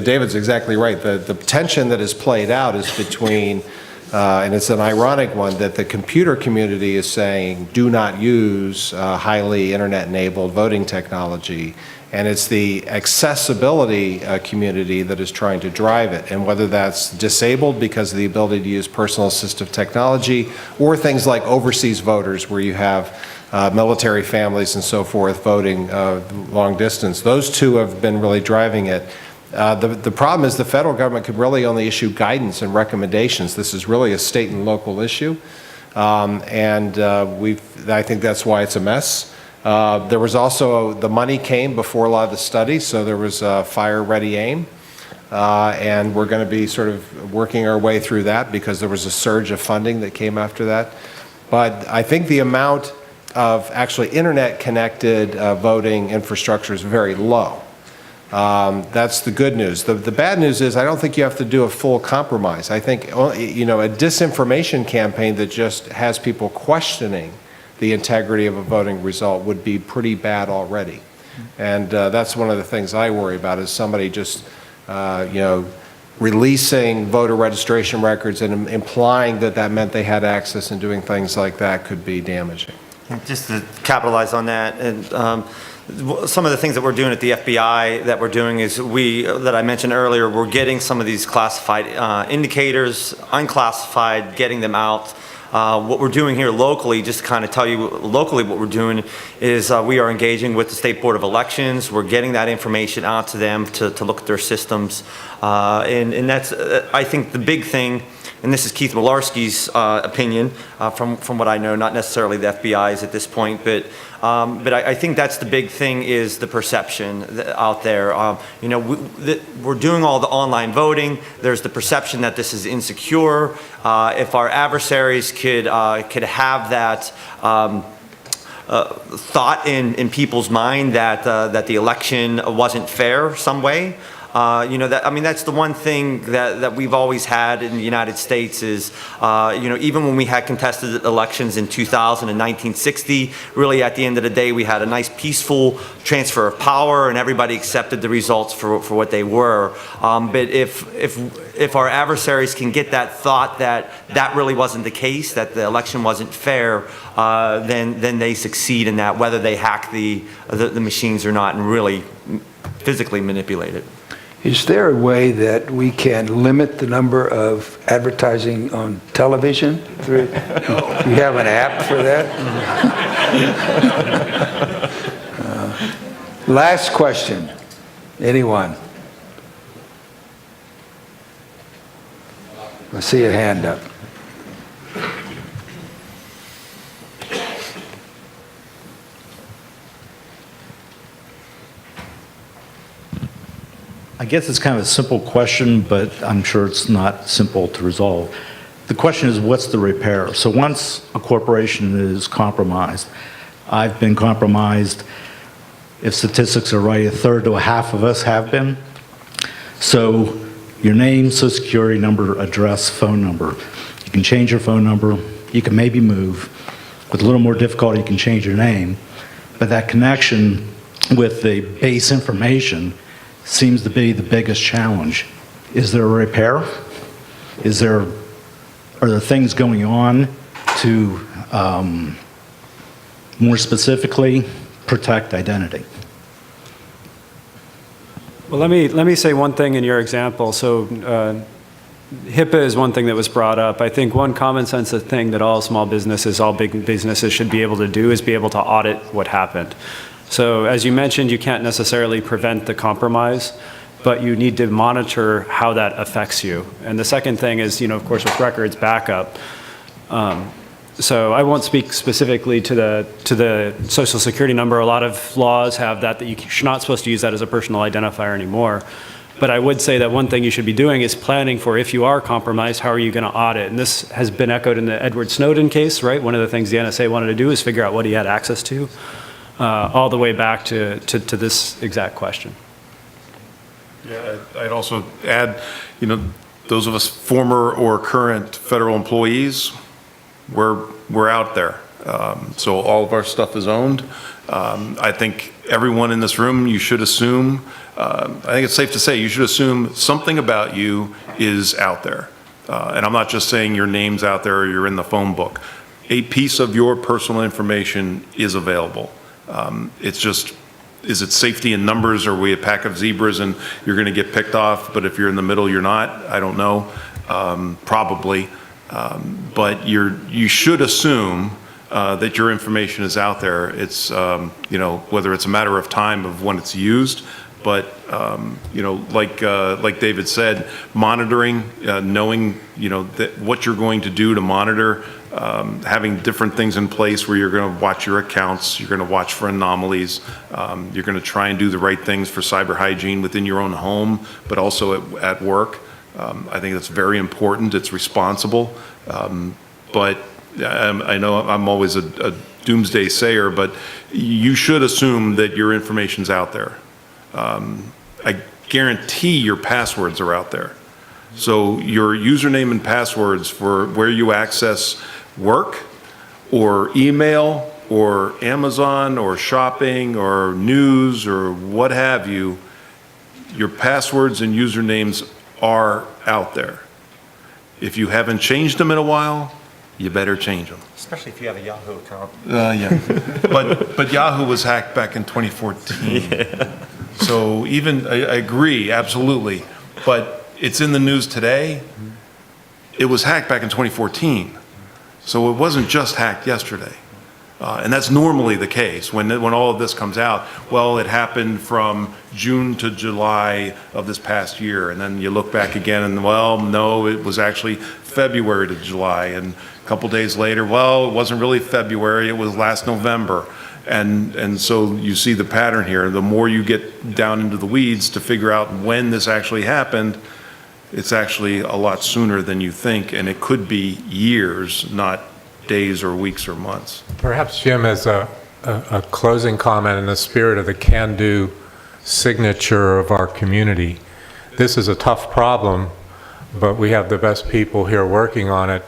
David's exactly right. The tension that is played out is between, and it's an ironic one, that the computer community is saying, do not use highly internet-enabled voting technology. And it's the accessibility community that is trying to drive it. And whether that's disabled because of the ability to use personal assistive technology, or things like overseas voters where you have military families and so forth voting long distance. Those two have been really driving it. The problem is the federal government could really only issue guidance and recommendations. This is really a state and local issue. I think that's why it's a mess. There was also, the money came before a lot of the studies, so there was fire ready aim. And we're going to be sort of working our way through that because there was a surge of funding that came after that. But I think the amount of actually internet connected voting infrastructure is very low. That's the good news. The bad news is I don't think you have to do a full compromise. I think, a disinformation campaign that just has people questioning the integrity of a voting result would be pretty bad already. And that's one of the things I worry about is somebody just, releasing voter registration records and implying that that meant they had access and doing things like that could be damaging. Just to capitalize on that, and some of the things that we're doing at the FBI that we're doing is that I mentioned earlier, we're getting some of these classified indicators, unclassified, getting them out. What we're doing here locally, just to kind of tell you locally what we're doing, is we are engaging with the State Board of Elections. We're getting that information out to them to look at their systems. And that's, I think, the big thing, and this is Keith Malarski's opinion from what I know, not necessarily the FBI's at this point, but I think that's the big thing is the perception out there. We're doing all the online voting. There's the perception that this is insecure. If our adversaries could have that thought in people's mind that the election wasn't fair some way. That's the one thing that we've always had in the United States is, even when we had contested elections in 2000 and 1960, really at the end of the day, we had a nice peaceful transfer of power and everybody accepted the results for what they were. But if our adversaries can get that thought that really wasn't the case, that the election wasn't fair, then they succeed in that, whether they hack the machines or not and really physically manipulate it. Is there a way that we can limit the number of advertising on television? Do you have an app for that? Last question. Anyone? I see a hand up. I guess it's kind of a simple question, but I'm sure it's not simple to resolve. The question is, what's the repair? So once a corporation is compromised, I've been compromised, if statistics are right, a third to a half of us have been. So your name, social security number, address, phone number. You can change your phone number, you can maybe move. With a little more difficulty, you can change your name. But that connection with the base information seems to be the biggest challenge. Is there a repair? Are there things going on to more specifically protect identity? Well, let me say one thing in your example. So HIPAA is one thing that was brought up. I think one common sense thing that all small businesses, all big businesses should be able to do is be able to audit what happened. So as you mentioned, you can't necessarily prevent the compromise, but you need to monitor how that affects you. And the second thing is, of course, with records backup. So I won't speak specifically to the social security number. A lot of laws have that you're not supposed to use that as a personal identifier anymore. But I would say that one thing you should be doing is planning for if you are compromised, how are you going to audit? And this has been echoed in the Edward Snowden case, right? One of the things the NSA wanted to do is figure out what he had access to, all the way back to this exact question. Yeah, I'd also add, those of us former or current federal employees, we're out there. So all of our stuff is owned. I think everyone in this room, you should assume, I think it's safe to say, you should assume something about you is out there. And I'm not just saying your name's out there or you're in the phone book. A piece of your personal information is available. It's just, is it safety in numbers? Are we a pack of zebras and you're going to get picked off, but if you're in the middle, you're not? I don't know. Probably. But you should assume that your information is out there. It's, whether it's a matter of time of when it's used, but, like David said, monitoring, knowing, that what you're going to do to monitor, having different things in place where you're going to watch your accounts, you're going to watch for anomalies, you're going to try and do the right things for cyber hygiene within your own home, but also at work. I think that's very important. It's responsible. But I know I'm always a doomsday sayer, but you should assume that your information's out there. I guarantee your passwords are out there. So your username and passwords for where you access work or email or Amazon or shopping or news or what have you, your passwords and usernames are out there. If you haven't changed them in a while, you better change them. Especially if you have a Yahoo account. Yeah. But Yahoo was hacked back in 2014. Yeah. So even, I agree, absolutely. But it's in the news today. It was hacked back in 2014. So it wasn't just hacked yesterday. And that's normally the case when all of this comes out. Well, it happened from June to July of this past year. And then you look back again and, well, no, it was actually February to July. And a couple days later, well, it wasn't really February, it was last November. And so you see the pattern here. The more you get down into the weeds to figure out when this actually happened, it's actually a lot sooner than you think. And it could be years, not days or weeks or months. Perhaps, Jim, as a closing comment in the spirit of the can-do signature of our community, this is a tough problem, but we have the best people here working on it.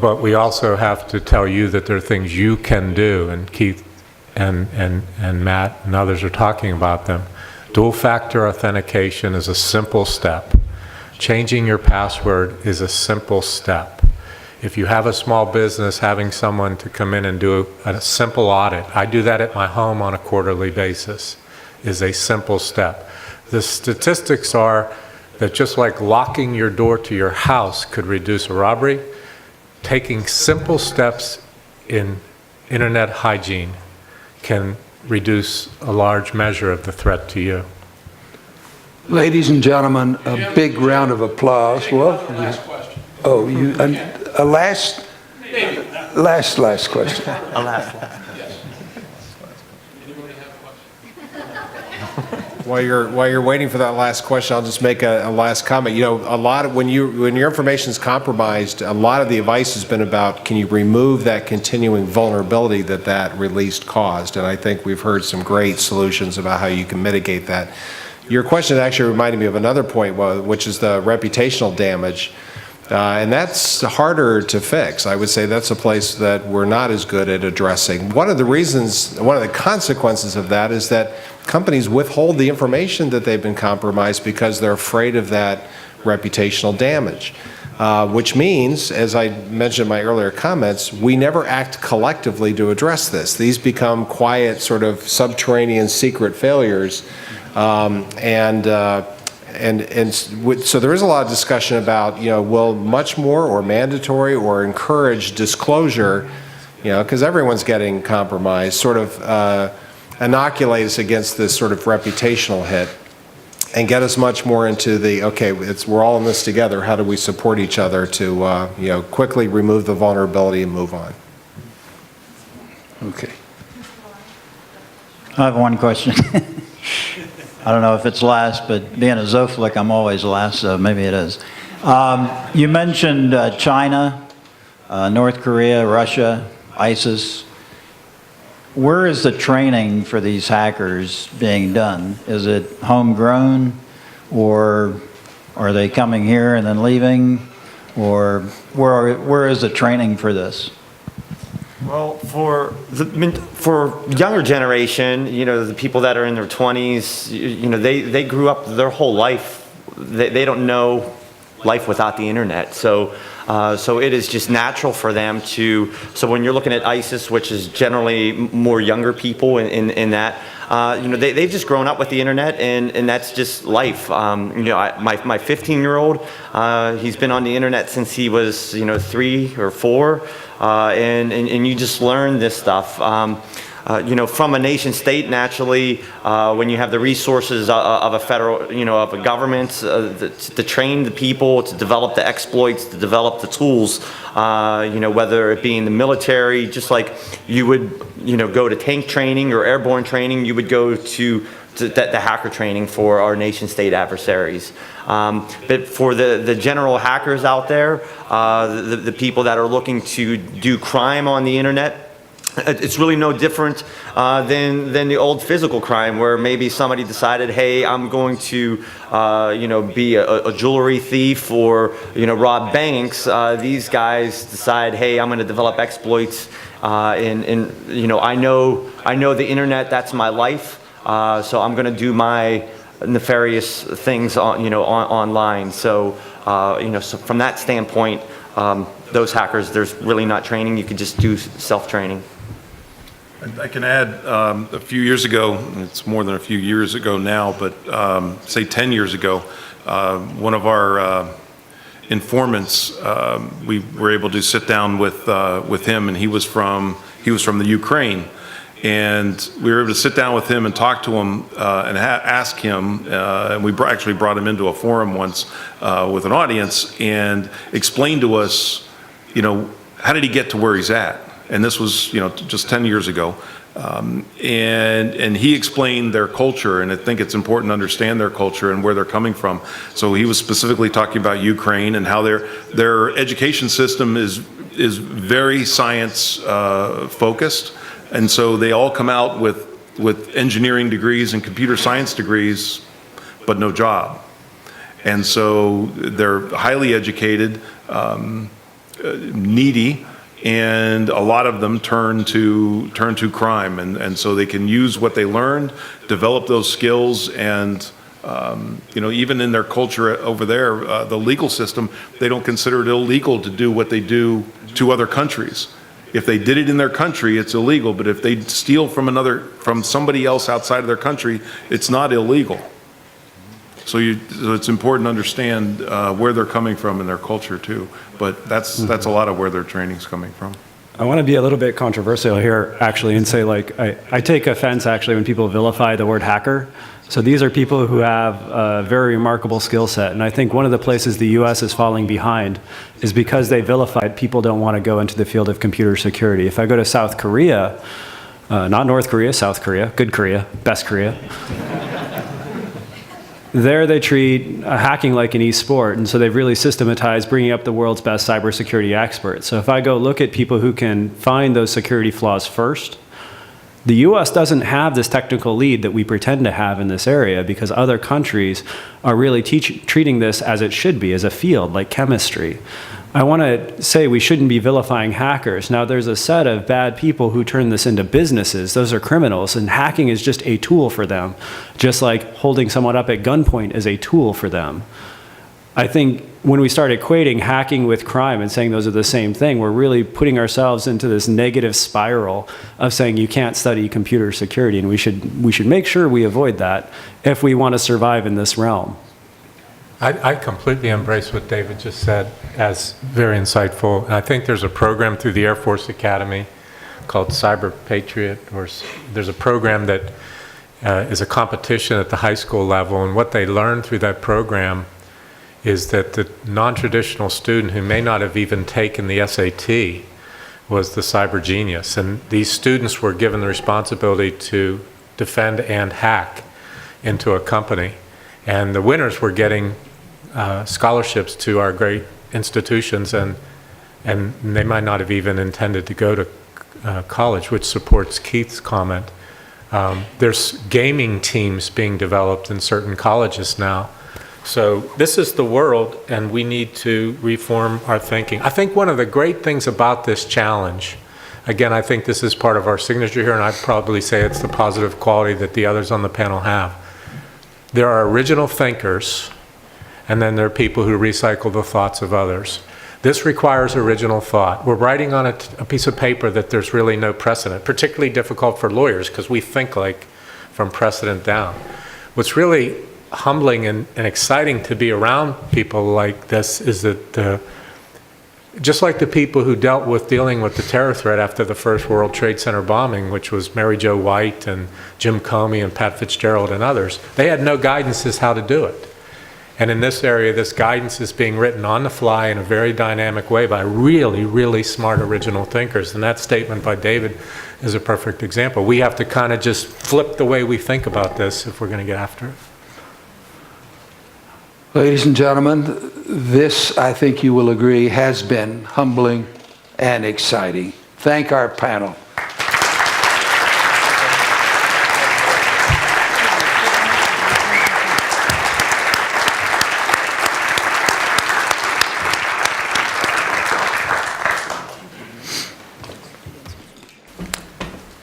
But we also have to tell you that there are things you can do, and Keith and Matt and others are talking about them. Dual-factor authentication is a simple step. Changing your password is a simple step. If you have a small business, having someone to come in and do a simple audit, I do that at my home on a quarterly basis, is a simple step. The statistics are that just like locking your door to your house could reduce a robbery, taking simple steps in internet hygiene can reduce a large measure of the threat to you. Ladies and gentlemen, a big round of applause. Well, oh, a last question. A last. While you're waiting for that last question, I'll just make a last comment. You know, a lot of when your information is compromised, a lot of the advice has been about, can you remove that continuing vulnerability that release caused? And I think we've heard some great solutions about how you can mitigate that. Your question actually reminded me of another point, which is the reputational damage. And that's harder to fix. I would say that's a place that we're not as good at addressing. One of the consequences of that is that companies withhold the information that they've been compromised because they're afraid of that reputational damage. Which means, as I mentioned in my earlier comments, we never act collectively to address this. These become quiet, sort of subterranean secret failures. So there is a lot of discussion about, you know, will much more or mandatory or encourage disclosure, you know, because everyone's getting compromised, sort of inoculate us against this sort of reputational hit and get us much more into the, okay, we're all in this together, how do we support each other to, you know, quickly remove the vulnerability and move on. Okay. I have one question. I don't know if it's last, but being a Zoflick, I'm always last, so maybe it is. You mentioned China, North Korea, Russia, ISIS. Where is the training for these hackers being done? Is it homegrown, or are they coming here and then leaving? Or where is the training for this? Well, for younger generation, you know, the people that are in their 20s, you know, they grew up their whole life. They don't know life without the internet. So it is just natural for them to. So when you're looking at ISIS, which is generally more younger people in that, you know, they've just grown up with the internet, and that's just life. You know, my 15-year-old, he's been on the internet since he was, you know, 3 or 4. And you just learn this stuff. You know, from a nation state, naturally, when you have the resources of a federal, you know, of a government to train the people, to develop the exploits, to develop the tools, you know, whether it be in the military, just like you would, you know, go to tank training or airborne training, you would go to the hacker training for our nation state adversaries. But for the general hackers out there, the people that are looking to do crime on the internet, it's really no different than the old physical crime, where maybe somebody decided, hey, I'm going to you know, be a jewelry thief or, you know, rob banks. These guys decide, hey, I'm going to develop exploits, and you know, I know the internet, that's my life. So I'm going to do my nefarious things online. So you know, so from that standpoint, those hackers, there's really not training. You could just do self-training. I can add, a few years ago, it's more than a few years ago now, but say 10 years ago, one of our informants, we were able to sit down with him, and he was from the Ukraine. And we were able to sit down with him and talk to him and ask him, and we actually brought him into a forum once with an audience and explained to us, you know, how did he get to where he's at? And this was, you know, just 10 years ago. And he explained their culture, and I think it's important to understand their culture and where they're coming from. So he was specifically talking about Ukraine and how their education system is very science focused. And so they all come out with engineering degrees and computer science degrees, but no job. And so they're highly educated, needy, and a lot of them turn to crime. And so they can use what they learned, develop those skills, and you know, even in their culture over there, the legal system, they don't consider it illegal to do what they do to other countries. If they did it in their country, it's illegal. But if they steal from somebody else outside of their country, it's not illegal. So it's important to understand where they're coming from in their culture too. But that's a lot of where their training's coming from. I want to be a little bit controversial here, actually, and say, like, I take offense, actually, when people vilify the word hacker. So these are people who have a very remarkable skill set. And I think one of the places the U.S. is falling behind is because they vilified, people don't want to go into the field of computer security. If I go to South Korea, not North Korea, South Korea, good Korea, best Korea. There they treat hacking like an e-sport, and so they've really systematized bringing up the world's best cybersecurity experts. So if I go look at people who can find those security flaws first, the U.S. doesn't have this technical lead that we pretend to have in this area because other countries are really treating this as it should be, as a field, like chemistry. I want to say we shouldn't be vilifying hackers. Now, there's a set of bad people who turn this into businesses. Those are criminals, and hacking is just a tool for them, just like holding someone up at gunpoint is a tool for them. I think when we start equating hacking with crime and saying those are the same thing, we're really putting ourselves into this negative spiral of saying you can't study computer security, and we should make sure we avoid that if we want to survive in this realm. I completely embrace what David just said as very insightful. And I think there's a program through the Air Force Academy called Cyber Patriot, or there's a program that is a competition at the high school level. And what they learn through that program is that the non-traditional student who may not have even taken the SAT was the cyber genius. And these students were given the responsibility to defend and hack into a company. And the winners were getting scholarships to our great institutions, and they might not have even intended to go to college, which supports Keith's comment. There's gaming teams being developed in certain colleges now. So this is the world, and we need to reform our thinking. I think one of the great things about this challenge, again, I think this is part of our signature here, and I'd probably say it's the positive quality that the others on the panel have. There are original thinkers, and then there are people who recycle the thoughts of others. This requires original thought. We're writing on a piece of paper that there's really no precedent, particularly difficult for lawyers because we think like from precedent down. What's really humbling and exciting to be around people like this is that just like the people who dealt with dealing with the terror threat after the first World Trade Center bombing, which was Mary Jo White and Jim Comey and Pat Fitzgerald and others, they had no guidance as how to do it. And in this area, this guidance is being written on the fly in a very dynamic way by really, really smart original thinkers. And that statement by David is a perfect example. We have to kind of just flip the way we think about this if we're going to get after it. Ladies and gentlemen, this, I think you will agree, has been humbling and exciting. Thank our panel.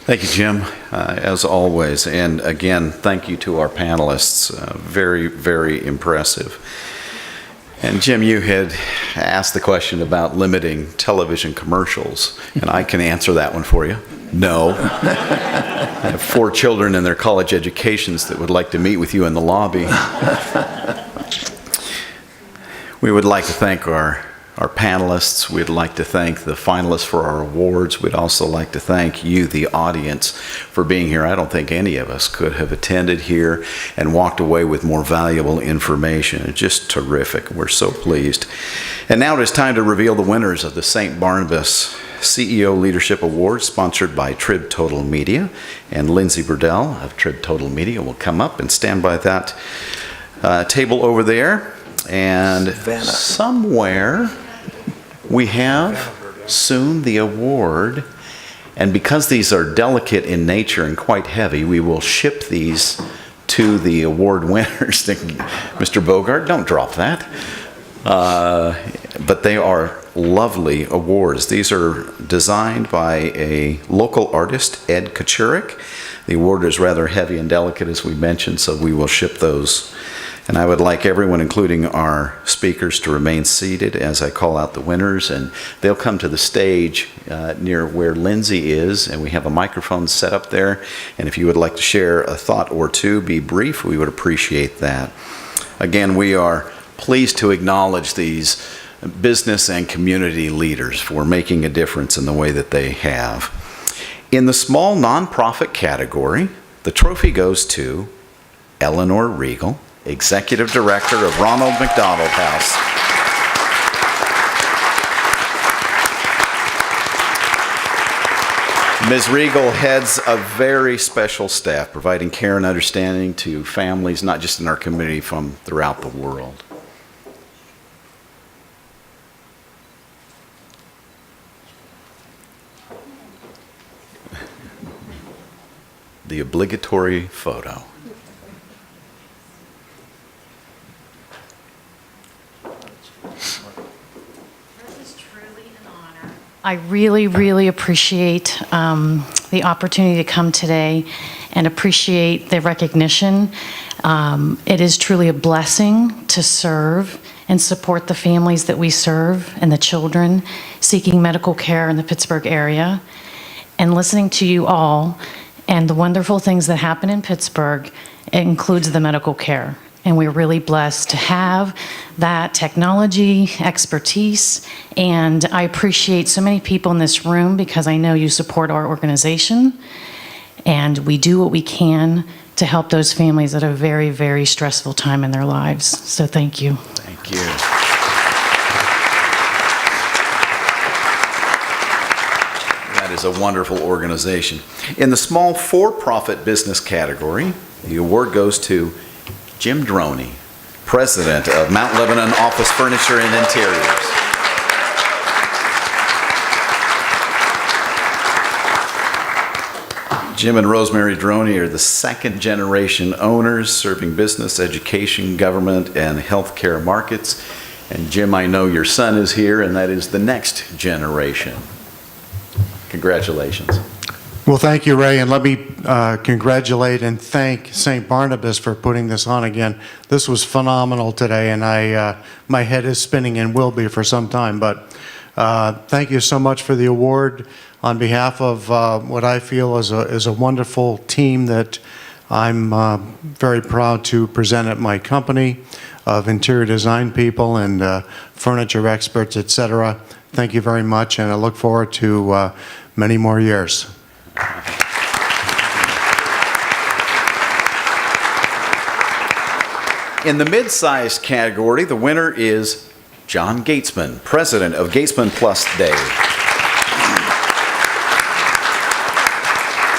Thank you, Jim, as always. And again, thank you to our panelists. Very, very impressive. And Jim, you had asked the question about limiting television commercials, and I can answer that one for you. No. I have 4 children in their college educations that would like to meet with you in the lobby. We would like to thank our panelists. We'd like to thank the finalists for our awards. We'd also like to thank you, the audience, for being here. I don't think any of us could have attended here and walked away with more valuable information. It's just terrific. We're so pleased. And now it is time to reveal the winners of the St. Barnabas CEO Leadership Award, sponsored by Trib Total Media. And Lindsay Burdell of Trib Total Media will come up and stand by that table over there. And somewhere we have soon the award, and because these are delicate in nature and quite heavy, we will ship these to the award winners. Mr. Bogart, don't drop that. But they are lovely awards. These are designed by a local artist, Ed Kachurik. The award is rather heavy and delicate, as we mentioned, so we will ship those. And I would like everyone, including our speakers, to remain seated as I call out the winners. And they'll come to the stage near where Lindsay is, and we have a microphone set up there. And if you would like to share a thought or two, be brief, we would appreciate that. Again, we are pleased to acknowledge these business and community leaders for making a difference in the way that they have. In the small nonprofit category, the trophy goes to Eleanor Regal, Executive Director of Ronald McDonald House. Ms. Regal heads a very special staff, providing care and understanding to families, not just in our community, from throughout the world. The obligatory photo. I really, really appreciate the opportunity to come today and appreciate the recognition. It is truly a blessing to serve and support the families that we serve and the children seeking medical care in the Pittsburgh area. And listening to you all and the wonderful things that happen in Pittsburgh, it includes the medical care. And we're really blessed to have that technology, expertise, and I appreciate so many people in this room because I know you support our organization, and we do what we can to help those families at a very, very stressful time in their lives. So thank you. Thank you. That is a wonderful organization. In the small for-profit business category, the award goes to Jim Droney, president of Mount Lebanon Office Furniture and Interiors. Jim and Rosemary Droney are the second-generation owners serving business, education, government, and healthcare markets. And Jim, I know your son is here, and that is the next generation. Congratulations. Well, thank you, Ray, and let me congratulate and thank St. Barnabas for putting this on again. This was phenomenal today, and my head is spinning and will be for some time, but thank you so much for the award on behalf of what I feel is a wonderful team that I'm very proud to present at my company of interior design people and furniture experts, etc. Thank you very much, and I look forward to many more years. In the mid-sized category, the winner is John Gatesman, president of Gatesman Plus Dave.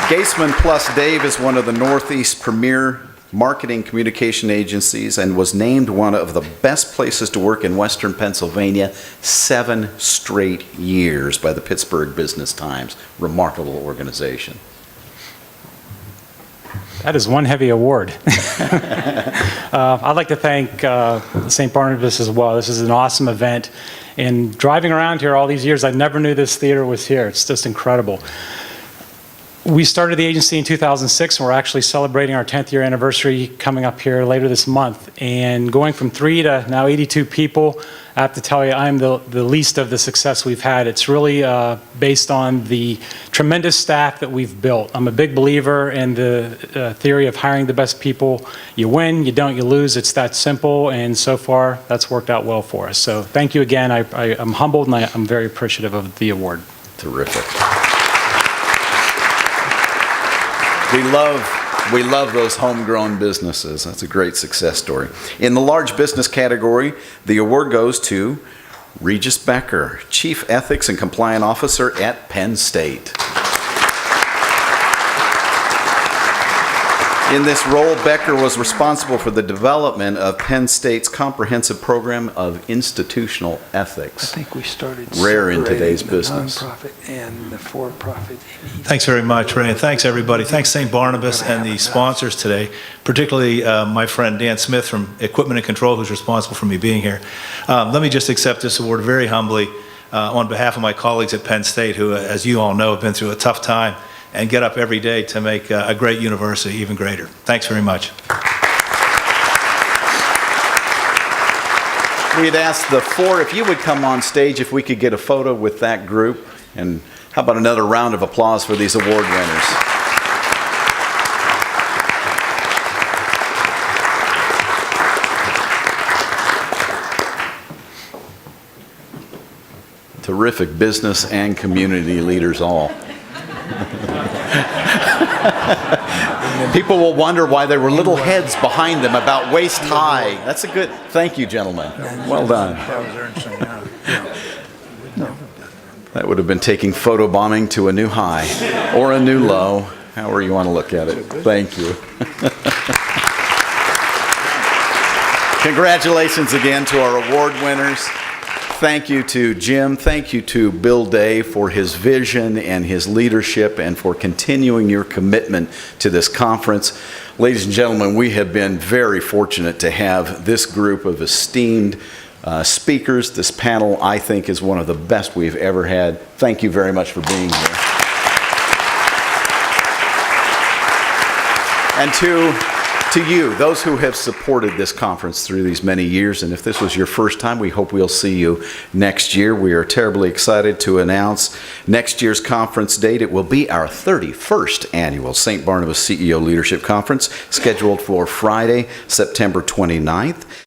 Gatesman Plus Dave is one of the Northeast's premier marketing communication agencies and was named one of the best places to work in Western Pennsylvania 7 straight years by the Pittsburgh Business Times. Remarkable organization. That is one heavy award. I'd like to thank St. Barnabas as well. This is an awesome event. And driving around here all these years, I never knew this theater was here. It's just incredible. We started the agency in 2006, and we're actually celebrating our 10th year anniversary coming up here later this month. And going from 3 to now 82 people, I have to tell you, I'm the least of the success we've had. It's really based on the tremendous staff that we've built. I'm a big believer in the theory of hiring the best people. You win, you don't, you lose. It's that simple, and so far, that's worked out well for us. So thank you again. I'm humbled, and I'm very appreciative of the award. Terrific. We love those homegrown businesses. That's a great success story. In the large business category, the award goes to Regis Becker, Chief Ethics and Compliance Officer at Penn State. In this role, Becker was responsible for the development of Penn State's comprehensive program of institutional ethics. I think we started rare in today's the business. nonprofit and the for-profit. Thanks very much, Ray, and thanks everybody. Thanks St. Barnabas and the sponsors today, particularly my friend Dan Smith from Equipment and Control, who's responsible for me being here. Let me just accept this award very humbly on behalf of my colleagues at Penn State, who, as you all know, have been through a tough time and get up every day to make a great university even greater. Thanks very much. We'd ask the four if you would come on stage if we could get a photo with that group. And how about another round of applause for these award winners? Terrific business and community leaders all. People will wonder why there were little heads behind them about waist high. That's a good, thank you, gentlemen. Well done. That would have been taking photobombing to a new high or a new low, however you want to look at it. Thank you. Congratulations again to our award winners. Thank you to Jim. Thank you to Bill Day for his vision and his leadership and for continuing your commitment to this conference. Ladies and gentlemen, we have been very fortunate to have this group of esteemed speakers. This panel, I think, is one of the best we've ever had. Thank you very much for being here. And to you, those who have supported this conference through these many years, and if this was your first time, we hope we'll see you next year. We are terribly excited to announce next year's conference date. It will be our 31st annual St. Barnabas CEO Leadership Conference, scheduled for Friday, September 29th.